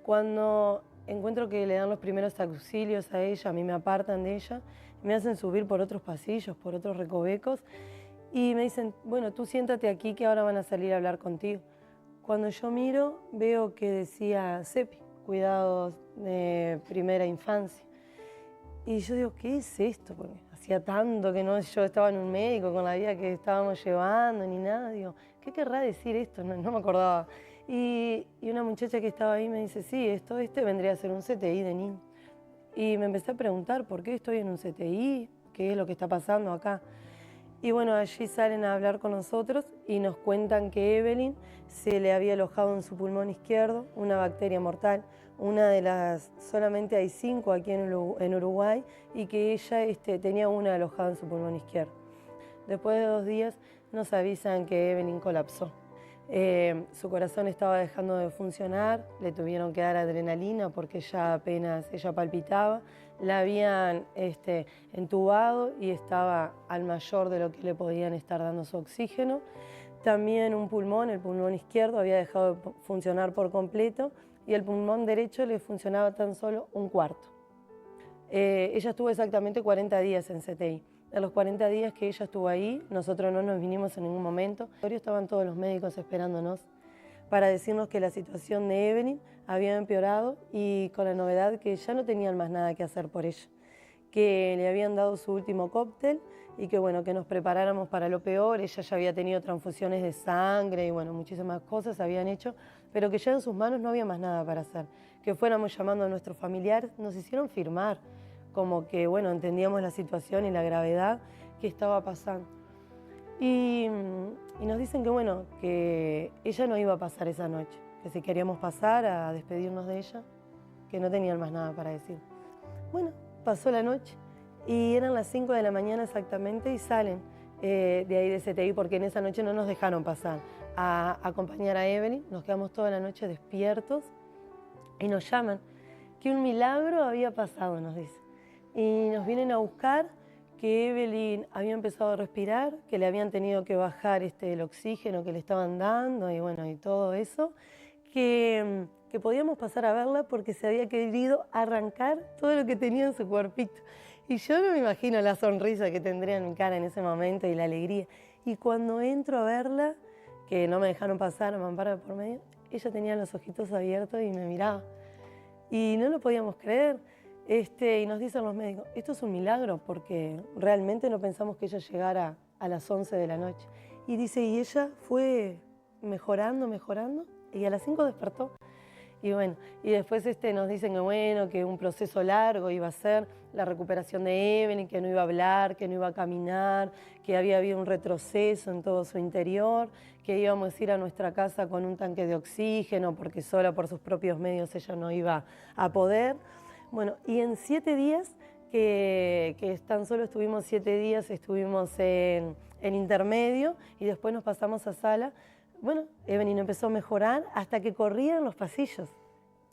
Cuando encuentro que le dan los primeros auxilios a ella, a mí me apartan de ella, me hacen subir por otros pasillos, por otros recovecos, y me dicen, bueno, tú siéntate aquí que ahora van a salir a hablar contigo. Cuando yo miro, veo que decía CEPI, cuidados de primera infancia. Y yo digo, ¿qué es esto? Porque hacía tanto que no, yo estaba en un médico con la vida que estábamos llevando ni nada. Digo, ¿qué querrá decir esto? No me acordaba. Y una muchacha que estaba ahí me dice, sí, este vendría a ser un CTI de niño. Y me empecé a preguntar, ¿por qué estoy en un CTI? ¿Qué es lo que está pasando acá? Y bueno, allí salen a hablar con nosotros y nos cuentan que Evelyn se le había alojado en su pulmón izquierdo una bacteria mortal, una de las, solamente hay 5 aquí en Uruguay, y que ella tenía una alojada en su pulmón izquierdo. Después de 2 días nos avisan que Evelyn colapsó. Su corazón estaba dejando de funcionar, le tuvieron que dar adrenalina porque ya apenas ella palpitaba, la habían entubado y estaba al mayor de lo que le podían estar dando su oxígeno. También un pulmón, el pulmón izquierdo, había dejado de funcionar por completo y el pulmón derecho le funcionaba tan solo 1/4. Ella estuvo exactamente 40 días en CTI. A los 40 días que ella estuvo ahí, nosotros no nos vinimos en ningún momento. Estaban todos los médicos esperándonos para decirnos que la situación de Evelyn había empeorado y con la novedad que ya no tenían más nada que hacer por ella, que le habían dado su último cóctel y que bueno, que nos preparáramos para lo peor. Ella ya había tenido transfusiones de sangre y bueno, muchísimas cosas habían hecho, pero que ya en sus manos no había más nada para hacer. Que fuéramos llamando a nuestros familiares, nos hicieron firmar, como que bueno, entendíamos la situación y la gravedad que estaba pasando. Y nos dicen que bueno, que ella no iba a pasar esa noche, que si queríamos pasar a despedirnos de ella, que no tenían más nada para decir. Bueno, pasó la noche y eran las 5 de la mañana exactamente y salen de ahí de CTI porque en esa noche no nos dejaron pasar a acompañar a Evelyn. Nos quedamos toda la noche despiertos y nos llaman que un milagro había pasado, nos dicen. Y nos vienen a buscar, que Evelyn había empezado a respirar, que le habían tenido que bajar el oxígeno que le estaban dando y bueno, y todo eso, que podíamos pasar a verla porque se había querido arrancar todo lo que tenía en su cuerpito. Y yo no me imagino la sonrisa que tendría en mi cara en ese momento y la alegría. Y cuando entro a verla, que no me dejaron pasar a Mampara por medio, ella tenía los ojitos abiertos y me miraba. Y no lo podíamos creer. Y nos dicen los médicos, esto es un milagro porque realmente no pensamos que ella llegara a las 11 de la noche. Y dice, y ella fue mejorando y a las 5 despertó. Y bueno, y después nos dicen que bueno, que un proceso largo iba a ser la recuperación de Evelyn, que no iba a hablar, que no iba a caminar, que había habido un retroceso en todo su interior, que íbamos a ir a nuestra casa con un tanque de oxígeno porque sola por sus propios medios ella no iba a poder. Bueno, y en 7 días, que tan solo estuvimos 7 días, estuvimos en intermedio y después nos pasamos a sala. Bueno, Evelyn empezó a mejorar hasta que corría en los pasillos,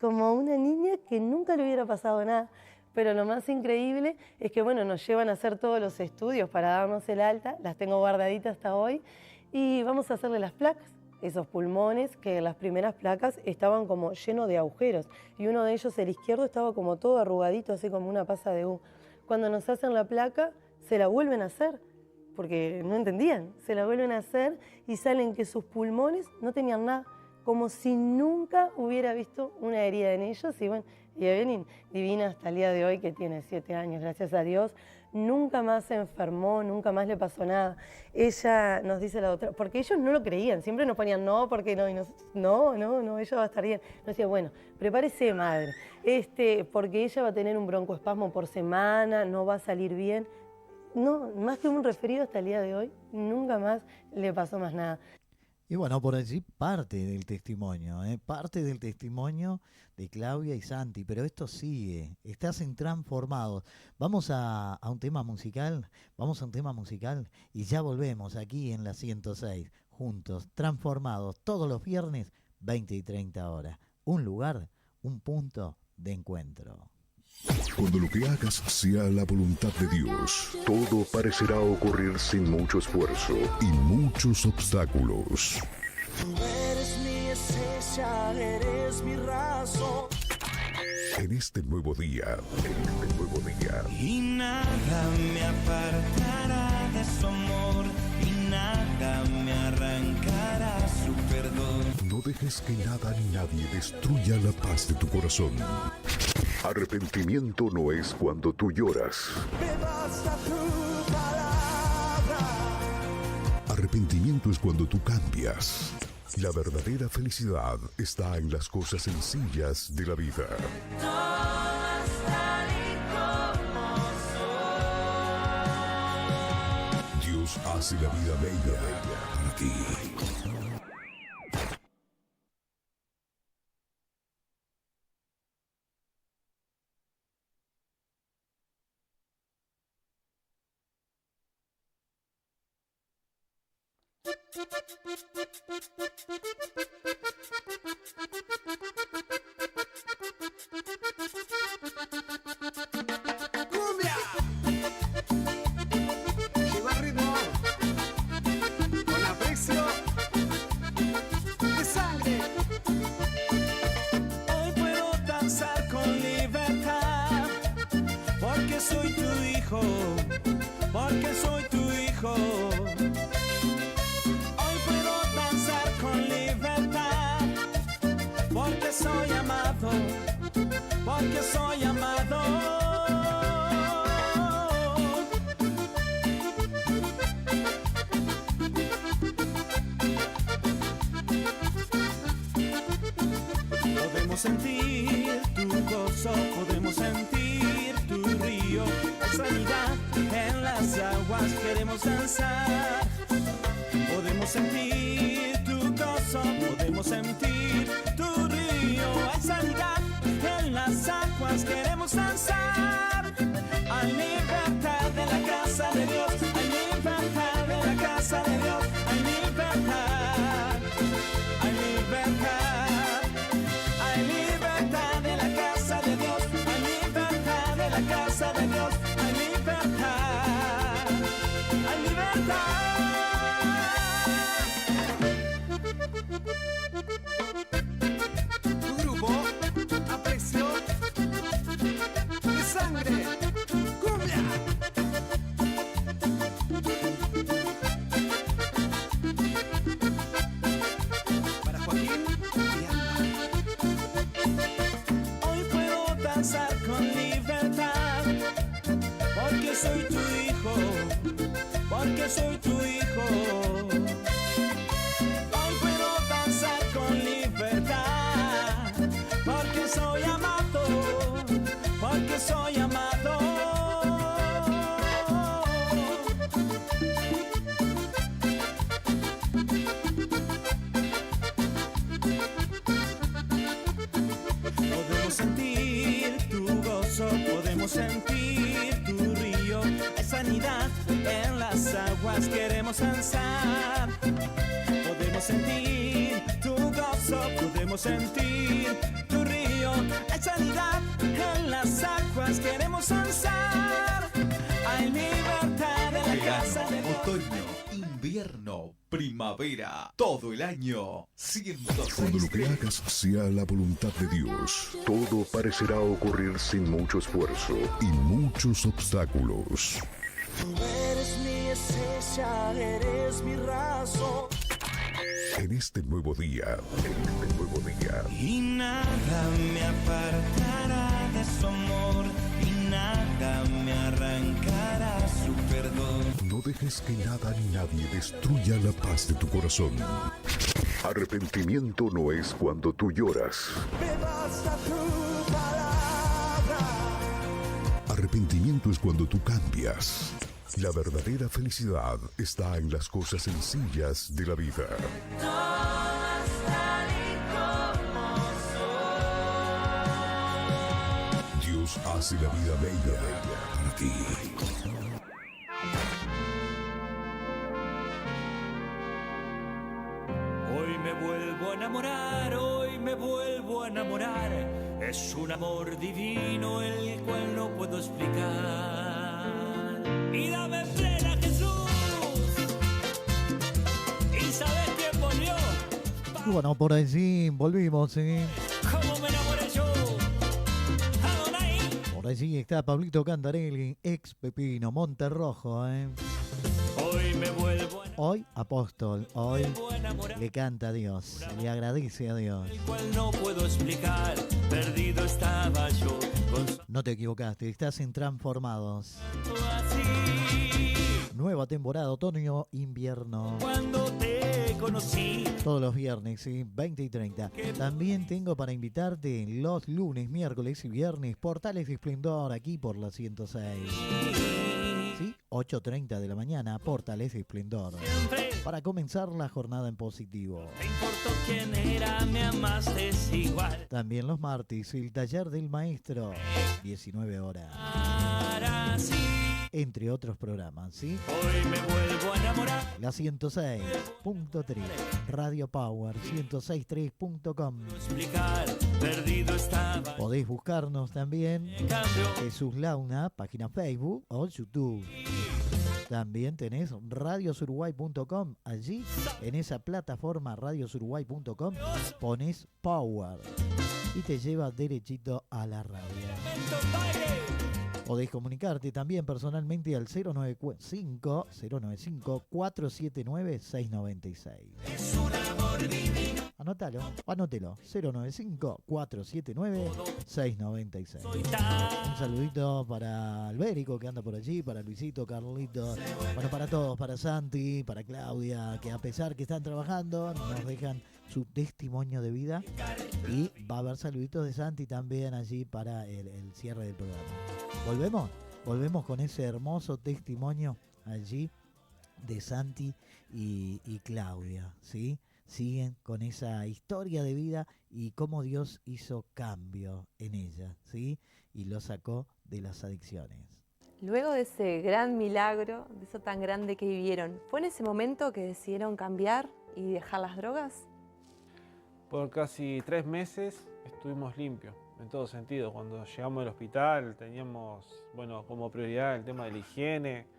como una niña que nunca le hubiera pasado nada. Pero lo más increíble es que bueno, nos llevan a hacer todos los estudios para darnos el alta, las tengo guardaditas hasta hoy, y vamos a hacerle las placas. Esos pulmones, que las primeras placas estaban como llenos de agujeros y uno de ellos, el izquierdo, estaba como todo arrugadito, así como una pasa de uva. Cuando nos hacen la placa, se la vuelven a hacer, porque no entendían, se la vuelven a hacer y salen que sus pulmones no tenían nada, como si nunca hubiera visto una herida en ellos. Y bueno, y Evelyn, divina hasta el día de hoy, que tiene 7 años, gracias a Dios, nunca más se enfermó, nunca más le pasó nada. Ella nos dice la doctora, porque ellos no lo creían, siempre nos ponían no, porque no, y no, ella va a estar bien. Nos decía, bueno, prepárese madre, porque ella va a tener un broncoespasmo por semana, no va a salir bien. No, más que un referido hasta el día de hoy, nunca más le pasó más nada. Y bueno, por allí parte del testimonio de Claudia y Santi, pero esto sigue, estás en Transformados. Vamos a un tema musical, y ya volvemos aquí en la 106, juntos, Transformados, todos los viernes, 20 y 30 horas. Un lugar, un punto de encuentro. Cuando lo que hagas sea la voluntad de Dios, todo parecerá ocurrir sin mucho esfuerzo y muchos obstáculos. Tú eres mi esencia, eres mi razón. En este nuevo día, Y nada me apartará de su amor, y nada me arrancará su perdón. no dejes que nada ni nadie destruya la paz de tu corazón. Arrepentimiento no es cuando tú lloras. Me basta tu palabra. Arrepentimiento es cuando tú cambias. La verdadera felicidad está en las cosas sencillas de la vida. Dios hace la vida bella para ti. ¡Cumbia! Lleva el ritmo con aprecio de sangre. Hoy puedo danzar con libertad, porque soy tu hijo, porque soy tu hijo. Hoy puedo danzar con libertad, porque soy amado, porque soy amado. Podemos sentir tu gozo, podemos sentir tu río, sanidad en las aguas, queremos danzar. Podemos sentir tu gozo, podemos sentir tu río, hay sanidad en las aguas, queremos danzar. Hay libertad de la casa de Dios, hay libertad de la casa de Dios, hay libertad, hay libertad, hay libertad de la casa de Dios, hay libertad de la casa de Dios, hay libertad, hay libertad. Tu grupo, aprecio de sangre. ¡Cumbia! Para Joaquín y Alma. Hoy puedo danzar con libertad, porque soy tu hijo, porque soy tu hijo. Hoy puedo danzar con libertad, porque soy amado, porque soy amado. Podemos sentir tu gozo, podemos sentir tu río, hay sanidad en las aguas, queremos danzar. Podemos sentir tu gozo, podemos sentir tu río, hay sanidad en las aguas, queremos danzar. Hay libertad en la casa de Dios. Otoño, invierno, primavera, todo el año. 106. Cuando lo que hagas sea la voluntad de Dios, todo parecerá ocurrir sin mucho esfuerzo y muchos obstáculos. Tú eres mi esencia, eres mi razón. En este nuevo día, Y nada me apartará de su amor, y nada me arrancará su perdón. no dejes que nada ni nadie destruya la paz de tu corazón. Arrepentimiento no es cuando tú lloras. Me basta tu palabra. Arrepentimiento es cuando tú cambias. La verdadera felicidad está en las cosas sencillas de la vida. Dios hace la vida bella para ti. Hoy me vuelvo a enamorar, hoy me vuelvo a enamorar. Es un amor divino el cual no puedo explicar. Y dame plena, Jesús. ¿Y sabes quién volvió? Y bueno, por allí volvimos, ¿sí? ¿Cómo me enamoré yo? Adonai. Por allí está Pablito Cantarelli, ex Pepino, Monterrojo, ¿eh? Hoy me vuelvo a enamorar, Hoy apóstol, hoy vuelvo a enamorar. le canta a Dios, le agradece a Dios. El cual no puedo explicar. Perdido estaba yo con su No te equivocaste, estás en Transformados. así. Nueva temporada, otoño, invierno. Cuando te conocí. Todos los viernes, ¿sí? 20 y 30. También tengo para invitarte los lunes, miércoles y viernes, Portales de Esplendor, aquí por la 106. ¿Sí? 8:30 de la mañana, Portales de Esplendor. Para comenzar la jornada en positivo. No importó quién era, me amaste igual. También los martes, el taller del maestro, 19 horas. Ahora sí, Entre otros programas, ¿sí? hoy me vuelvo a enamorar. La 106.3, Radio Power, 106.3.com. Explicar, perdido estaba. Podéis buscarnos también En cambio, Jesús Launa, página Facebook o YouTube. También tenés radiosuruguay.com. Allí, en esa plataforma radiosuruguay.com, pones Power y te lleva derechito a la radio. Podéis comunicarte también personalmente al 095-479-696. Anótalo, anótelo, 095-479-696. Un saludito para Albérico que anda por allí, para Luisito, Carlito, bueno, para todos, para Santi, para Claudia, que a pesar que están trabajando, nos dejan su testimonio de vida. Y va a haber saluditos de Santi también allí para el cierre del programa. Volvemos con ese hermoso testimonio allí de Santi y Claudia, ¿sí? Siguen con esa historia de vida y cómo Dios hizo cambio en ella, ¿sí? Y lo sacó de las adicciones. Luego de ese gran milagro, de eso tan grande que vivieron, ¿fue en ese momento que decidieron cambiar y dejar las drogas? Por casi 3 meses estuvimos limpios, en todo sentido. Cuando llegamos al hospital teníamos, bueno, como prioridad el tema de la higiene,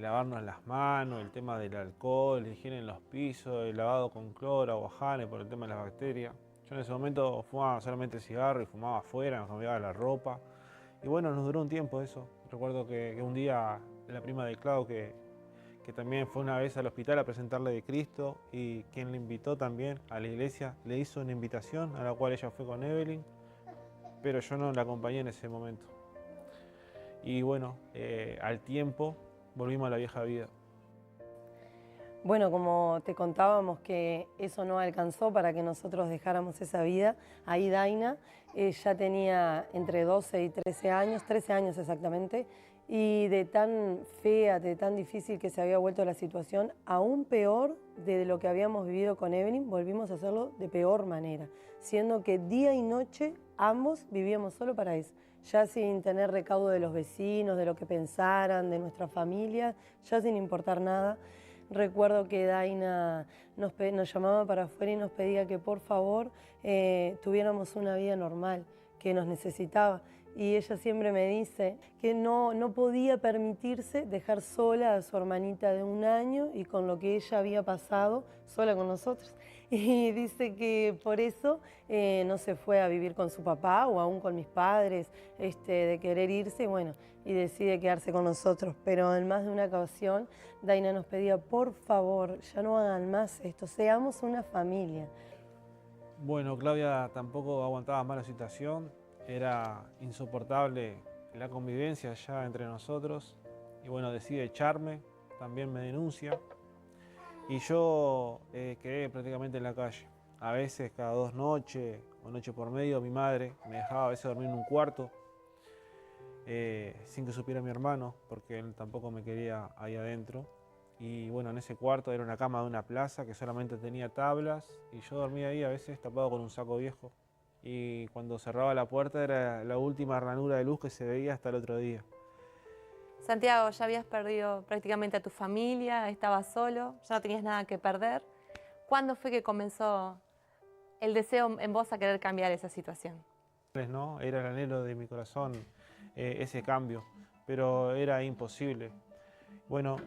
lavarnos las manos, el tema del alcohol, la higiene en los pisos, el lavado con cloro, aguajane por el tema de las bacterias. Yo en ese momento fumaba solamente cigarro y fumaba afuera, me cambiaba la ropa. Y bueno, nos duró un tiempo eso. Recuerdo que un día la prima de Clau, que también fue una vez al hospital a presentarle de Cristo, y quien le invitó también a la iglesia, le hizo una invitación a la cual ella fue con Evelyn, pero yo no la acompañé en ese momento. Y bueno, al tiempo volvimos a la vieja vida. Bueno, como te contábamos que eso no alcanzó para que nosotros dejáramos esa vida, ahí Daina ya tenía entre 12 y 13 años exactamente, y de tan fea, de tan difícil que se había vuelto la situación, aún peor de lo que habíamos vivido con Evelyn, volvimos a hacerlo de peor manera, siendo que día y noche ambos vivíamos solo para eso, ya sin tener recaudo de los vecinos, de lo que pensaran, de nuestra familia, ya sin importar nada. Recuerdo que Daina nos llamaba para afuera y nos pedía que por favor tuviéramos una vida normal, que nos necesitaba. Y ella siempre me dice que no podía permitirse dejar sola a su hermanita de 1 año y con lo que ella había pasado sola con nosotros. Y dice que por eso no se fue a vivir con su papá o aún con mis padres, de querer irse, bueno, y decide quedarse con nosotros. Pero en más de una ocasión, Daina nos pedía, por favor, ya no hagan más esto, seamos una familia. Bueno, Claudia tampoco aguantaba más la situación, era insoportable la convivencia ya entre nosotros y bueno, decide echarme, también me denuncia y yo quedé prácticamente en la calle. A veces cada 2 noches o noche por medio mi madre me dejaba a veces dormir en un cuarto sin que supiera mi hermano porque él tampoco me quería ahí adentro. Y bueno, en ese cuarto era una cama de una plaza que solamente tenía tablas y yo dormía ahí a veces tapado con un saco viejo. Y cuando cerraba la puerta era la última ranura de luz que se veía hasta el otro día. Santiago, ya habías perdido prácticamente a tu familia, estabas solo, ya no tenías nada que perder. ¿Cuándo fue que comenzó el deseo en vos a querer cambiar esa situación? ¿No? Era el anhelo de mi corazón ese cambio, pero era imposible. Bueno,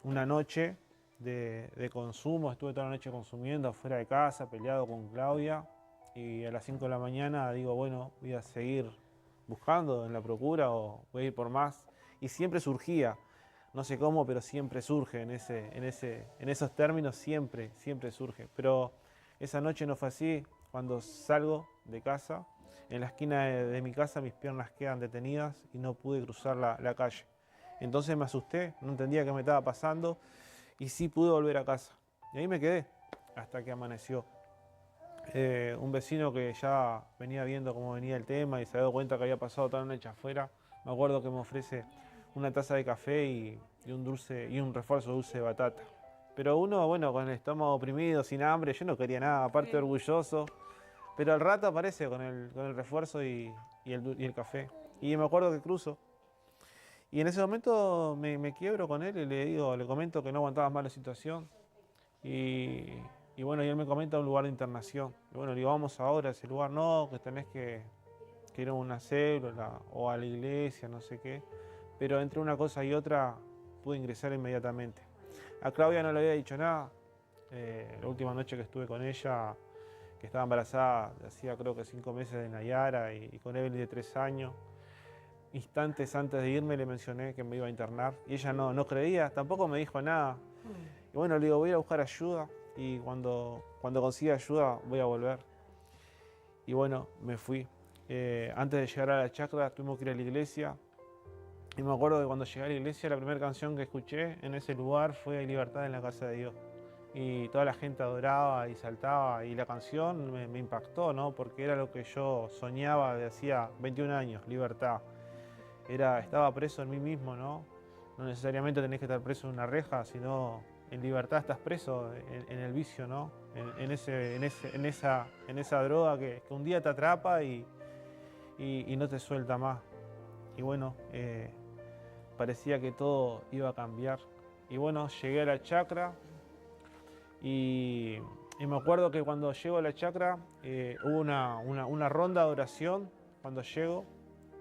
una noche de consumo, estuve toda la noche consumiendo afuera de casa, peleado con Claudia y a las 5 de la mañana digo, bueno, voy a seguir buscando en la procura o voy a ir por más. Y siempre surgía, no sé cómo, pero siempre surge en esos términos, siempre surge. Pero esa noche no fue así, cuando salgo de casa, en la esquina de mi casa mis piernas quedan detenidas y no pude cruzar la calle. Entonces me asusté, no entendía qué me estaba pasando y sí pude volver a casa. Y ahí me quedé hasta que amaneció. Un vecino que ya venía viendo cómo venía el tema y se había dado cuenta que había pasado toda la noche afuera, me acuerdo que me ofrece una taza de café y un dulce y un refuerzo dulce de batata. Pero uno, bueno, con el estómago oprimido, sin hambre, yo no quería nada, aparte orgulloso. Pero al rato aparece con el refuerzo y el café. Y me acuerdo que cruzo. Y en ese momento me quiebro con él y le comento que no aguantaba más la situación. Y bueno, y él me comenta un lugar de internación. Y bueno, le digo, vamos ahora a ese lugar. No, que tenés que ir a una célula o a la iglesia, no sé qué. Pero entre una cosa y otra pude ingresar inmediatamente. A Claudia no le había dicho nada. La última noche que estuve con ella, que estaba embarazada, hacía creo que 5 meses de Nayara y con Evelyn de 3 años. Instantes antes de irme le mencioné que me iba a internar y ella no creía, tampoco me dijo nada. Y bueno, le digo, voy a buscar ayuda y cuando consiga ayuda voy a volver. Y bueno, me fui. Antes de llegar a la chacra tuvimos que ir a la iglesia. Y me acuerdo que cuando llegué a la iglesia la primera canción que escuché en ese lugar fue Hay libertad en la casa de Dios. Y toda la gente adoraba y saltaba y la canción me impactó, ¿no? Porque era lo que yo soñaba de hacía 21 años, libertad. Estaba preso en mí mismo, ¿no? No necesariamente tenés que estar preso en una reja, sino en libertad estás preso en el vicio, ¿no? En esa droga que un día te atrapa y no te suelta más. Y bueno, parecía que todo iba a cambiar. Y bueno, llegué a la chacra y me acuerdo que cuando llego a la chacra hubo una ronda de oración cuando llego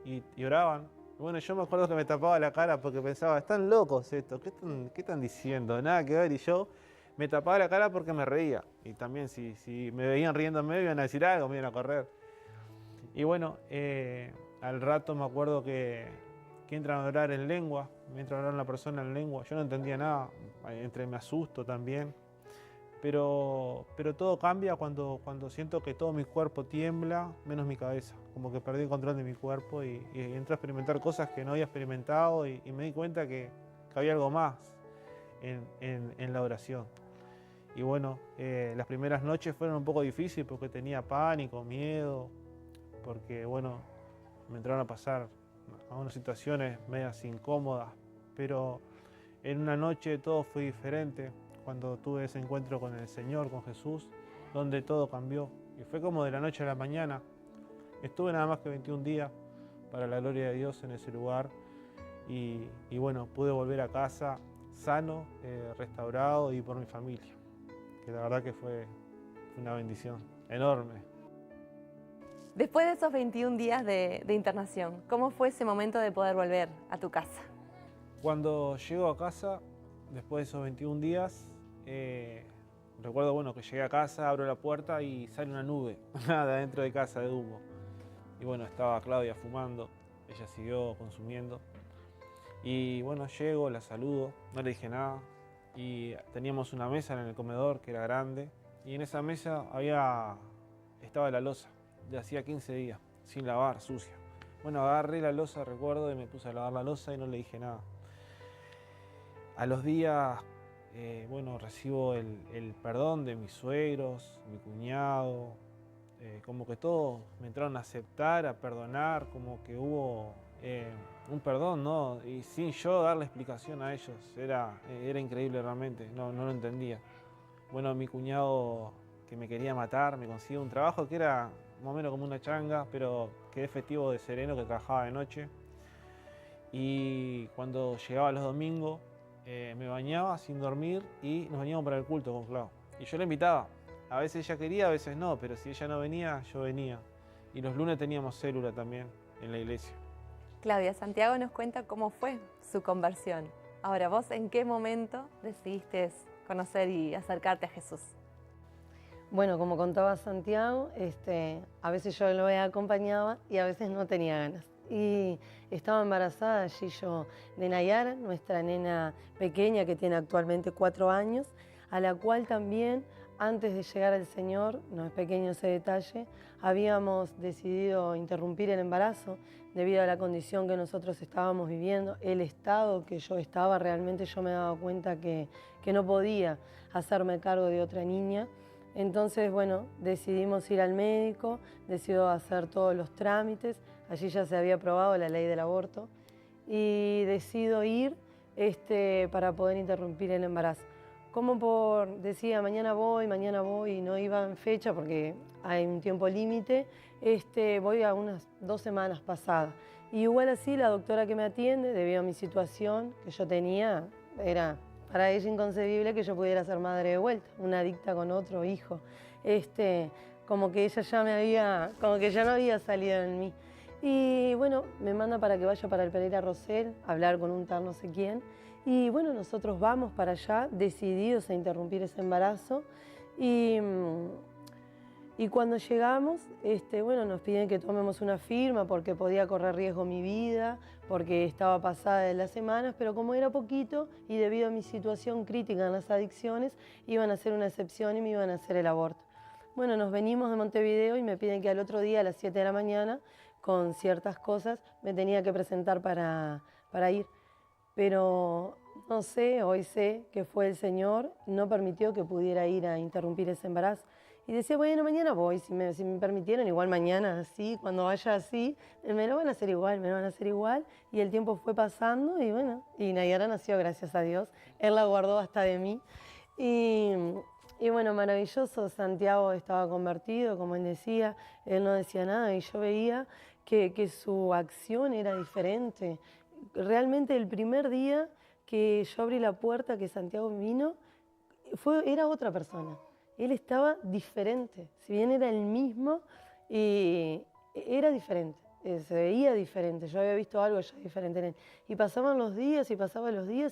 y oraban. Bueno, yo me acuerdo que me tapaba la cara porque pensaba, están locos estos, ¿qué están diciendo? Nada que ver. Y yo me tapaba la cara porque me reía. Y también si me veían riéndome, me iban a decir algo, me iban a correr. Y bueno, al rato me acuerdo que entran a orar en lengua, me entra a orar una persona en lengua. Yo no entendía nada, me asusto también. Pero todo cambia cuando siento que todo mi cuerpo tiembla, menos mi cabeza. Como que perdí el control de mi cuerpo y entré a experimentar cosas que no había experimentado y me di cuenta que había algo más en la oración. Y bueno, las primeras noches fueron un poco difíciles porque tenía pánico, miedo, porque bueno, me entraron a pasar algunas situaciones medias incómodas, pero en una noche todo fue diferente. Cuando tuve ese encuentro con el Señor, con Jesús, donde todo cambió. Y fue como de la noche a la mañana. Estuve nada más que 21 días para la gloria de Dios en ese lugar. Y bueno, pude volver a casa sano, restaurado y por mi familia. Que la verdad que fue una bendición enorme. Después de esos 21 días de internación, ¿cómo fue ese momento de poder volver a tu casa? Cuando llego a casa, después de esos 21 días, Recuerdo, bueno, que llegué a casa, abro la puerta y sale una nube de adentro de casa de humo. Y bueno, estaba Claudia fumando, ella siguió consumiendo. Y bueno, llego, la saludo, no le dije nada. Y teníamos una mesa en el comedor que era grande. Y en esa mesa estaba la loza de hacía 15 días, sin lavar, sucia. Bueno, agarré la loza, recuerdo, y me puse a lavar la loza y no le dije nada. A los días, bueno, recibo el perdón de mis suegros, mi cuñado. Como que todos me entraron a aceptar, a perdonar, como que hubo un perdón, ¿no? Y sin yo darle explicación a ellos. Era increíble realmente, no lo entendía. Bueno, mi cuñado, que me quería matar, me consiguió un trabajo que era más o menos como una changa, pero quedé efectivo de sereno, que trabajaba de noche. Y cuando llegaba los domingos, me bañaba sin dormir y nos veníamos para el culto con Clau. Y yo la invitaba. A veces ella quería, a veces no, pero si ella no venía, yo venía. Y los lunes teníamos célula también en la iglesia. Claudia, Santiago nos cuenta cómo fue su conversión. Ahora, ¿vos en qué momento decidiste conocer y acercarte a Jesús? Bueno, como contaba Santiago, a veces yo lo acompañaba y a veces no tenía ganas. Y estaba embarazada allí yo de Nayara, nuestra nena pequeña que tiene actualmente 4 años, a la cual también, antes de llegar al Señor, no es pequeño ese detalle, habíamos decidido interrumpir el embarazo debido a la condición que nosotros estábamos viviendo, el estado que yo estaba, realmente yo me daba cuenta que no podía hacerme cargo de otra niña. Entonces, bueno, decidimos ir al médico, decidió hacer todos los trámites, allí ya se había aprobado la ley del aborto y decido ir para poder interrumpir el embarazo. Como decía, mañana voy y no iba en fecha porque hay un tiempo límite, voy a unas 2 semanas pasadas. Y igual así la doctora que me atiende, debido a mi situación que yo tenía, era para ella inconcebible que yo pudiera ser madre de vuelta, una adicta con otro hijo. Como que ella ya no había salido en mí. Y bueno, me manda para que vaya para el Pereira Rosell, a hablar con un tal no sé quién. Y bueno, nosotros vamos para allá, decididos a interrumpir ese embarazo. Y cuando llegamos, bueno, nos piden que tomemos una firma porque podía correr riesgo mi vida, porque estaba pasada de las semanas, pero como era poquito y debido a mi situación crítica en las adicciones, iban a hacer una excepción y me iban a hacer el aborto. Bueno, nos venimos de Montevideo y me piden que al otro día a las 7 de la mañana, con ciertas cosas, me tenía que presentar para ir. Pero no sé, hoy sé que fue el Señor, no permitió que pudiera ir a interrumpir ese embarazo. Y decía, bueno, mañana voy, si me permitieron, igual mañana así, cuando vaya así, me lo van a hacer igual. Y el tiempo fue pasando y bueno, y Nayara nació, gracias a Dios. Él la guardó hasta de mí. Y bueno, maravilloso, Santiago estaba convertido, como él decía, él no decía nada y yo veía que su acción era diferente. Realmente el primer día que yo abrí la puerta, que Santiago vino, era otra persona. Él estaba diferente, si bien era el mismo, era diferente, se veía diferente. Yo había visto algo ya diferente en él. Y pasaban los días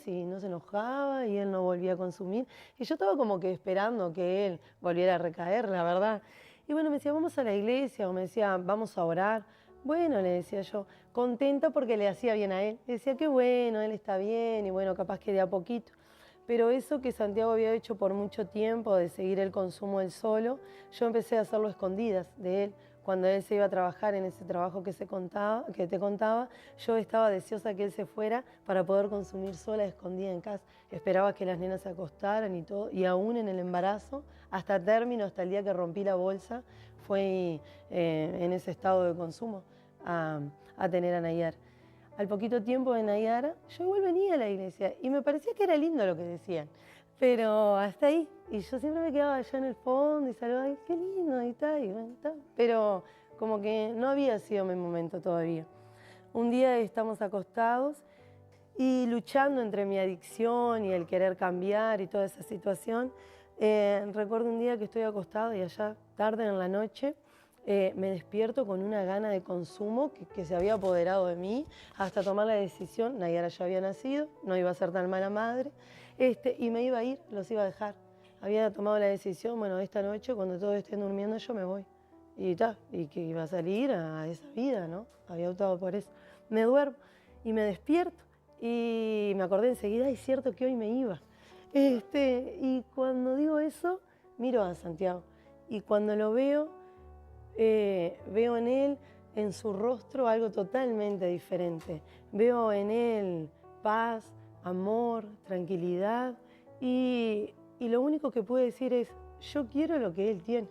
y no se enojaba y él no volvía a consumir. Y yo estaba como que esperando que él volviera a recaer, la verdad. Y bueno, me decía, vamos a la iglesia, o me decía, vamos a orar. Bueno, le decía yo, contenta porque le hacía bien a él. Le decía, qué bueno, él está bien y bueno, capaz que de a poquito. Pero eso que Santiago había hecho por mucho tiempo, de seguir el consumo él solo, yo empecé a hacerlo a escondidas de él. Cuando él se iba a trabajar en ese trabajo que te contaba, yo estaba deseosa que él se fuera para poder consumir sola, escondida en casa. Esperaba que las nenas se acostaran y todo, y aún en el embarazo, hasta término, hasta el día que rompí la bolsa, fue en ese estado de consumo a tener a Nayara. Al poquito tiempo de Nayara, yo igual venía a la iglesia y me parecía que era lindo lo que decían, pero hasta ahí. Y yo siempre me quedaba allá en el fondo y saludaba, ay, qué lindo, y tal, y bueno, tal. Pero como que no había sido mi momento todavía. Un día estamos acostados y luchando entre mi adicción y el querer cambiar y toda esa situación. Recuerdo un día que estoy acostado y allá tarde en la noche, me despierto con una gana de consumo que se había apoderado de mí hasta tomar la decisión. Nayara ya había nacido, no iba a ser tan mala madre, y me iba a ir, los iba a dejar. había tomado la decisión, bueno, esta noche cuando todos estén durmiendo yo me voy. Y que iba a salir a esa vida, ¿no? Había optado por eso. Me duermo y me despierto y me acordé enseguida, es cierto que hoy me iba. Y cuando digo eso, miro a Santiago y cuando lo veo, veo en él, en su rostro, algo totalmente diferente. Veo en él paz, amor, tranquilidad y lo único que puedo decir es, yo quiero lo que él tiene.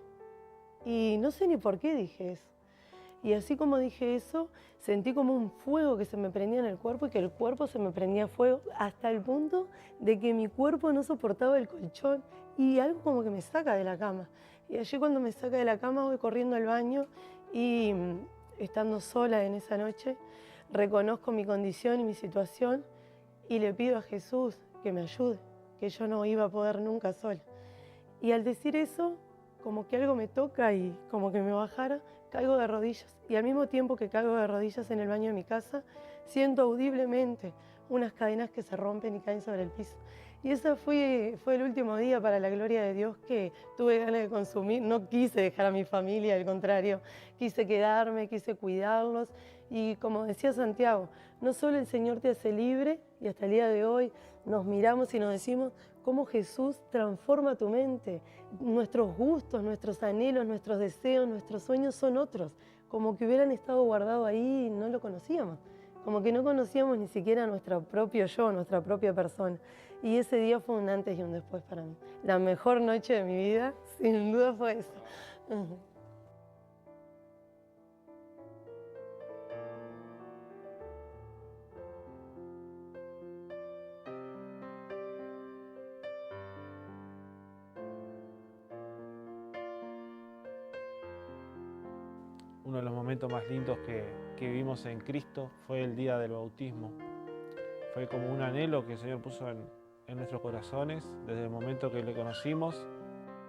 Y no sé ni por qué dije eso. Y así como dije eso, sentí como un fuego que se me prendía en el cuerpo y que el cuerpo se me prendía fuego hasta el punto de que mi cuerpo no soportaba el colchón y algo como que me saca de la cama. Y allí cuando me saca de la cama voy corriendo al baño y estando sola en esa noche, reconozco mi condición y mi situación y le pido a Jesús que me ayude, que yo no iba a poder nunca sola. Y al decir eso, como que algo me toca y como que me bajara, caigo de rodillas. Y al mismo tiempo que caigo de rodillas en el baño de mi casa, siento audiblemente unas cadenas que se rompen y caen sobre el piso. Y ese fue el último día, para la gloria de Dios, que tuve ganas de consumir. No quise dejar a mi familia, al contrario, quise quedarme, quise cuidarlos. Y como decía Santiago, no solo el Señor te hace libre, y hasta el día de hoy nos miramos y nos decimos cómo Jesús transforma tu mente. Nuestros gustos, nuestros anhelos, nuestros deseos, nuestros sueños son otros, como que hubieran estado guardados ahí y no lo conocíamos. Como que no conocíamos ni siquiera nuestro propio yo, nuestra propia persona. Y ese día fue un antes y un después para mí. La mejor noche de mi vida, sin duda, fue eso. Uno de los momentos más lindos que vivimos en Cristo fue el día del bautismo. Fue como un anhelo que el Señor puso en nuestros corazones desde el momento que le conocimos.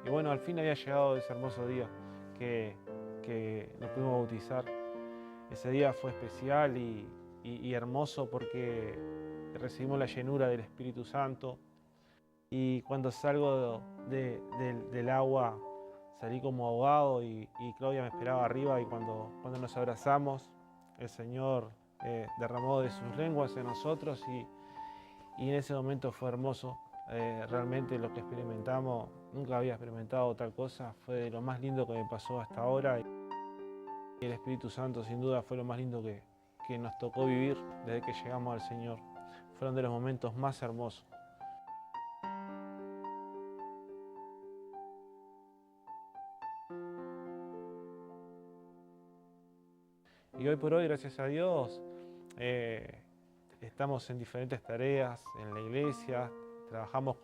Y bueno, al fin había llegado ese hermoso día que nos pudimos bautizar. Ese día fue especial y hermoso porque recibimos la llenura del Espíritu Santo. Y cuando salgo del agua, salí como ahogado y Claudia me esperaba arriba, y cuando nos abrazamos, el Señor derramó de sus lenguas en nosotros y en ese momento fue hermoso. Realmente lo que experimentamos, nunca había experimentado tal cosa, fue de lo más lindo que me pasó hasta ahora. Y el Espíritu Santo sin duda fue lo más lindo que nos tocó vivir desde que llegamos al Señor. Fueron de los momentos más hermosos. Y hoy por hoy, gracias a Dios, estamos en diferentes tareas en la iglesia, trabajamos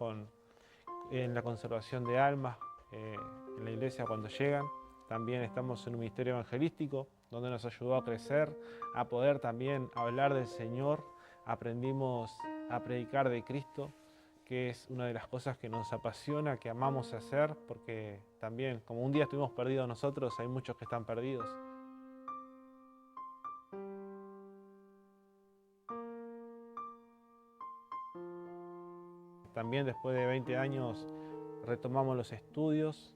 en la conservación de almas en la iglesia cuando llegan. También estamos en un ministerio evangelístico donde nos ayudó a crecer, a poder también hablar del Señor. Aprendimos a predicar de Cristo, que es una de las cosas que nos apasiona, que amamos hacer, porque también, como un día estuvimos perdidos nosotros, hay muchos que están perdidos. También después de 20 años retomamos los estudios,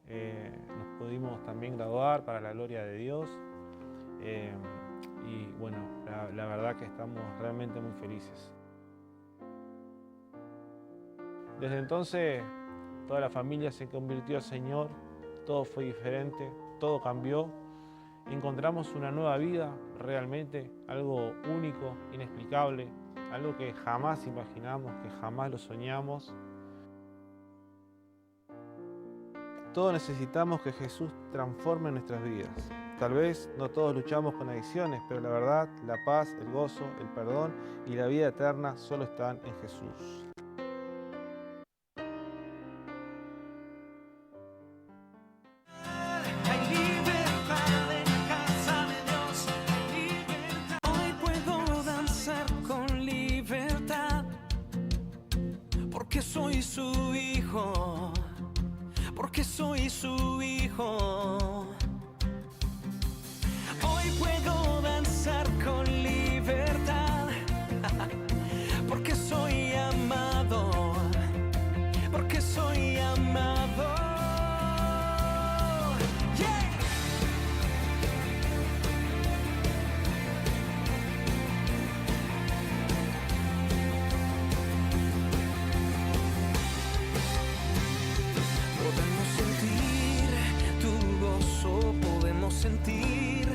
nos pudimos también graduar para la gloria de Dios y bueno, la verdad que estamos realmente muy felices. Desde entonces toda la familia se convirtió al Señor, todo fue diferente, todo cambió. Encontramos una nueva vida, realmente algo único, inexplicable, algo que jamás imaginamos, que jamás lo soñamos. Todos necesitamos que Jesús transforme nuestras vidas. Tal vez no todos luchamos con adicciones, pero la verdad, la paz, el gozo, el perdón y la vida eterna solo están en Jesús. Soy su hijo, porque soy su hijo. Hoy puedo danzar con libertad, porque soy amado, porque soy amado. sentir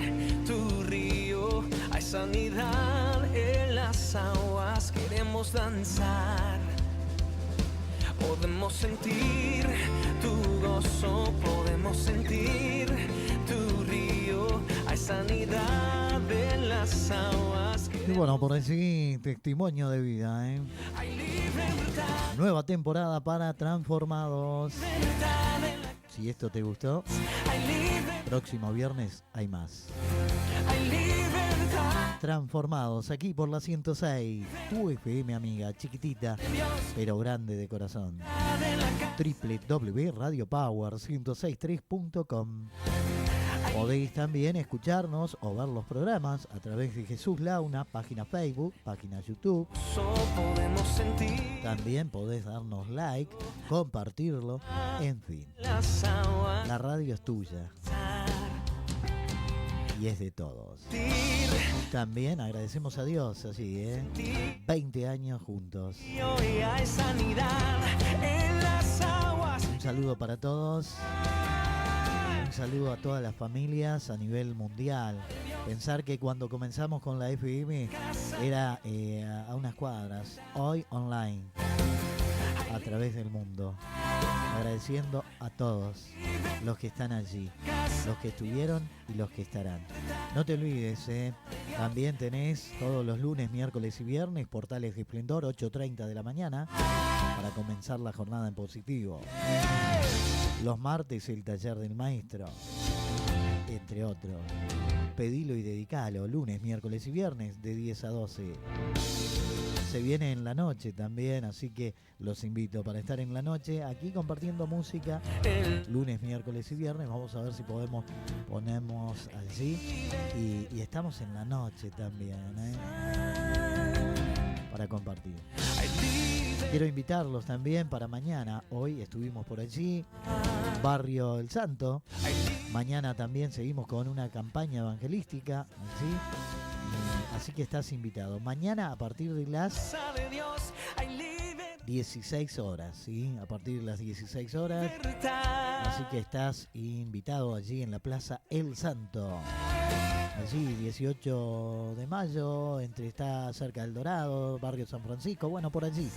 tu río, hay sanidad en las aguas, queremos danzar. Podemos sentir tu gozo, podemos sentir tu río, hay sanidad en las aguas. Y bueno, por allí testimonio de vida, ¿eh? Nueva temporada para Transformados. Si esto te gustó, próximo viernes hay más. Transformados aquí por la 106, tu FM amiga, chiquitita pero grande de corazón. www.radiopower1063.com. Podéis también escucharnos o ver los programas a través de Jesús Launa, página Facebook, página YouTube. También podés darnos like, compartirlo, en fin. La radio es tuya y es de todos. También agradecemos a Dios, así, 20 años juntos. Un saludo para todos. Un saludo a todas las familias a nivel mundial. Pensar que cuando comenzamos con la FM era a unas cuadras. Hoy online, a través del mundo. Agradeciendo a todos los que están allí, los que estuvieron y los que estarán. No te olvides, también tenés todos los lunes, miércoles y viernes Portales de Esplendor, 8:30 de la mañana, para comenzar la jornada en positivo. Los martes el taller del maestro, entre otros. Pedilo y dedicalo, lunes, miércoles y viernes de 10 a 12. Se viene en la noche también, así que los invito para estar en la noche aquí compartiendo música. Lunes, miércoles y viernes, vamos a ver si ponemos allí. Y estamos en la noche también, para compartir. Quiero invitarlos también para mañana. Hoy estuvimos por allí, Barrio El Santo. Mañana también seguimos con una campaña evangelística, ¿sí? Así que estás invitado. Mañana a partir de las 16 horas, ¿sí? A partir de las 16 horas. Así que estás invitado allí en la Plaza El Santo. Allí, 18 de mayo, está cerca del Dorado, Barrio San Francisco, bueno, por allí,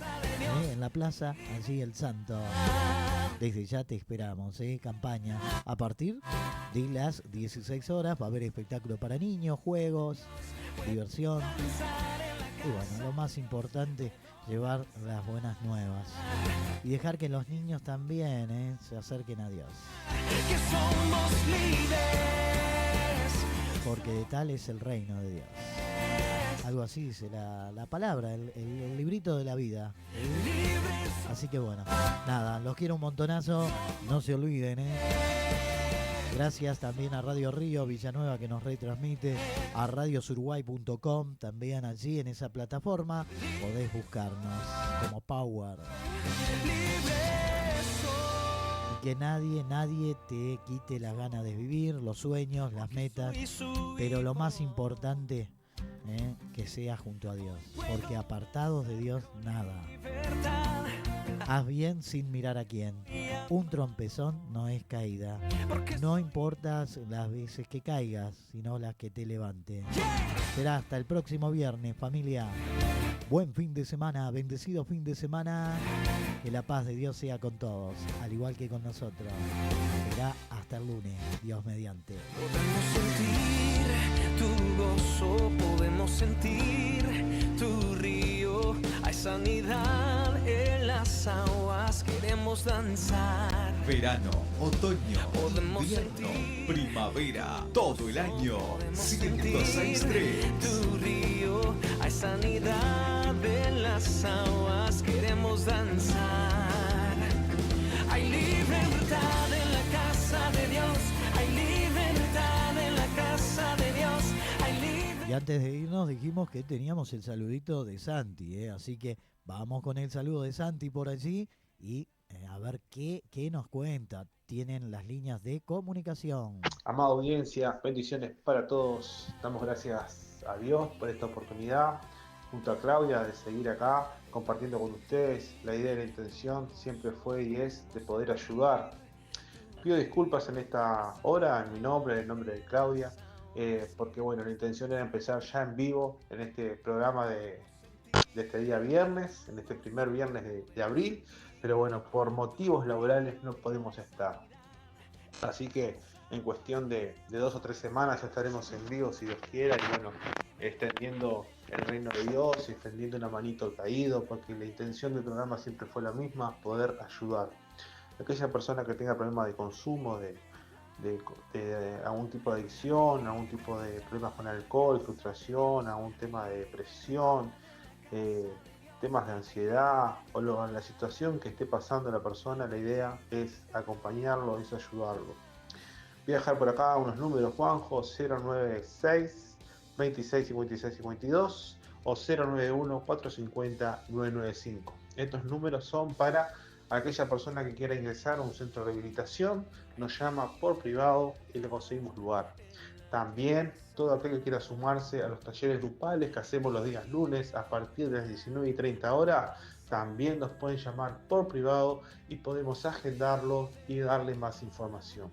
en la plaza, allí El Santo. Desde ya te esperamos, campaña. A partir de las 16 horas va a haber espectáculo para niños, juegos, diversión. Y bueno, lo más importante, llevar las buenas nuevas. Y dejar que los niños también se acerquen a Dios. Que somos líderes. Porque de tal es el reino de Dios. Algo así dice la palabra, el librito de la vida. Así que bueno, nada, los quiero un montonazo. No se olviden, Gracias también a Radio Río Villanueva que nos retransmite, a radiosuruguay.com, también allí en esa plataforma podés buscarnos como Power. Que nadie te quite las ganas de vivir, los sueños, las metas, pero lo más importante, que sea junto a Dios, porque apartados de Dios, nada. Haz bien sin mirar a quién. Un trompezón no es caída. No importa las veces que caigas, sino las que te levanten. Será hasta el próximo viernes, familia. Buen fin de semana, bendecido fin de semana. Que la paz de Dios sea con todos, al igual que con nosotros. Será hasta el lunes, Dios mediante. Podemos sentir tu gozo, podemos sentir tu río. Hay sanidad en las aguas, queremos danzar. Verano, otoño, invierno, primavera, todo el año. 106.3. Tu río, hay sanidad en las aguas, queremos danzar. Hay libertad en la casa de Dios, hay libertad en la casa de Dios, hay libertad. Y antes de irnos dijimos que teníamos el saludito de Santi, así que vamos con el saludo de Santi por allí y a ver qué nos cuenta. Tienen las líneas de comunicación. Amada audiencia, bendiciones para todos. Damos gracias a Dios por esta oportunidad, junto a Claudia, de seguir acá compartiendo con ustedes. La idea y la intención siempre fue y es de poder ayudar Pido disculpas en esta hora, en mi nombre, en el nombre de Claudia, porque bueno, la intención era empezar ya en vivo en este programa de este día viernes, en este primer viernes de abril, pero bueno, por motivos laborales no podemos estar. Así que en cuestión de 2 o 3 semanas ya estaremos en vivo, si Dios quiera, y bueno, extendiendo el reino de Dios, extendiendo una manito al caído, porque la intención del programa siempre fue la misma, poder ayudar a aquella persona que tenga problemas de consumo, de algún tipo de adicción, algún tipo de problemas con alcohol, frustración, algún tema de depresión, temas de ansiedad o la situación que esté pasando la persona. La idea es acompañarlo, es ayudarlo. Voy a dejar por acá unos números, Juanjo: 096 26 56 52 o 091 450 995. Estos números son para aquella persona que quiera ingresar a un centro de rehabilitación, nos llama por privado y le conseguimos lugar. También todo aquel que quiera sumarse a los talleres grupales que hacemos los días lunes a partir de las 19:30 horas, también nos pueden llamar por privado y podemos agendarlo y darle más información.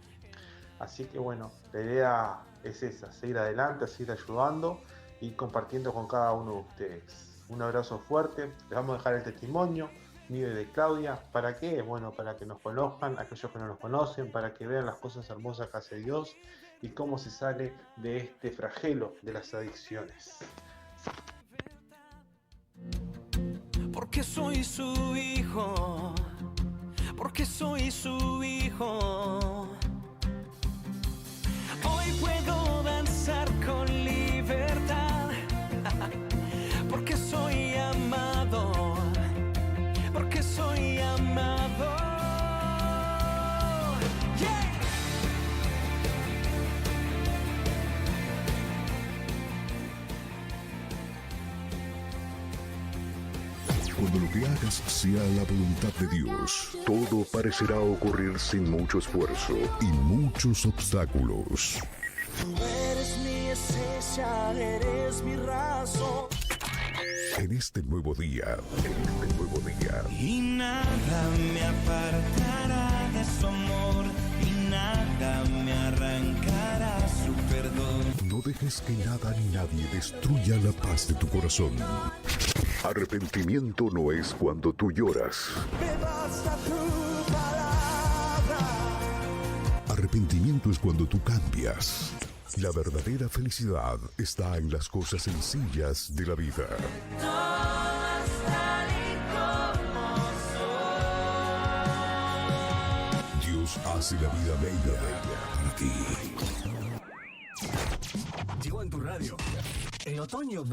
Así que bueno, la idea es esa, seguir adelante, seguir ayudando y compartiendo con cada uno de ustedes. Un abrazo fuerte, les vamos a dejar el testimonio mío y de Claudia. ¿Para qué? Bueno, para que nos conozcan, aquellos que no nos conocen, para que vean las cosas hermosas que hace Dios y cómo se sale de este flagelo de las adicciones. Porque soy su hijo, porque soy su hijo. Hoy puedo danzar con libertad, porque soy amado, porque soy amado. Yeah. Cuando lo que hagas sea la voluntad de Dios, todo parecerá ocurrir sin mucho esfuerzo y muchos obstáculos. Tú eres mi esencia, eres mi razón. En este nuevo día, Y nada me apartará de su amor, y nada me arrancará su perdón. no dejes que nada ni nadie destruya la paz de tu corazón. Arrepentimiento no es cuando tú lloras. Me basta tu palabra. Arrepentimiento es cuando tú cambias. La verdadera felicidad está en las cosas sencillas de la vida. Dios hace la vida bella para ti. Llegó en tu radio el otoño.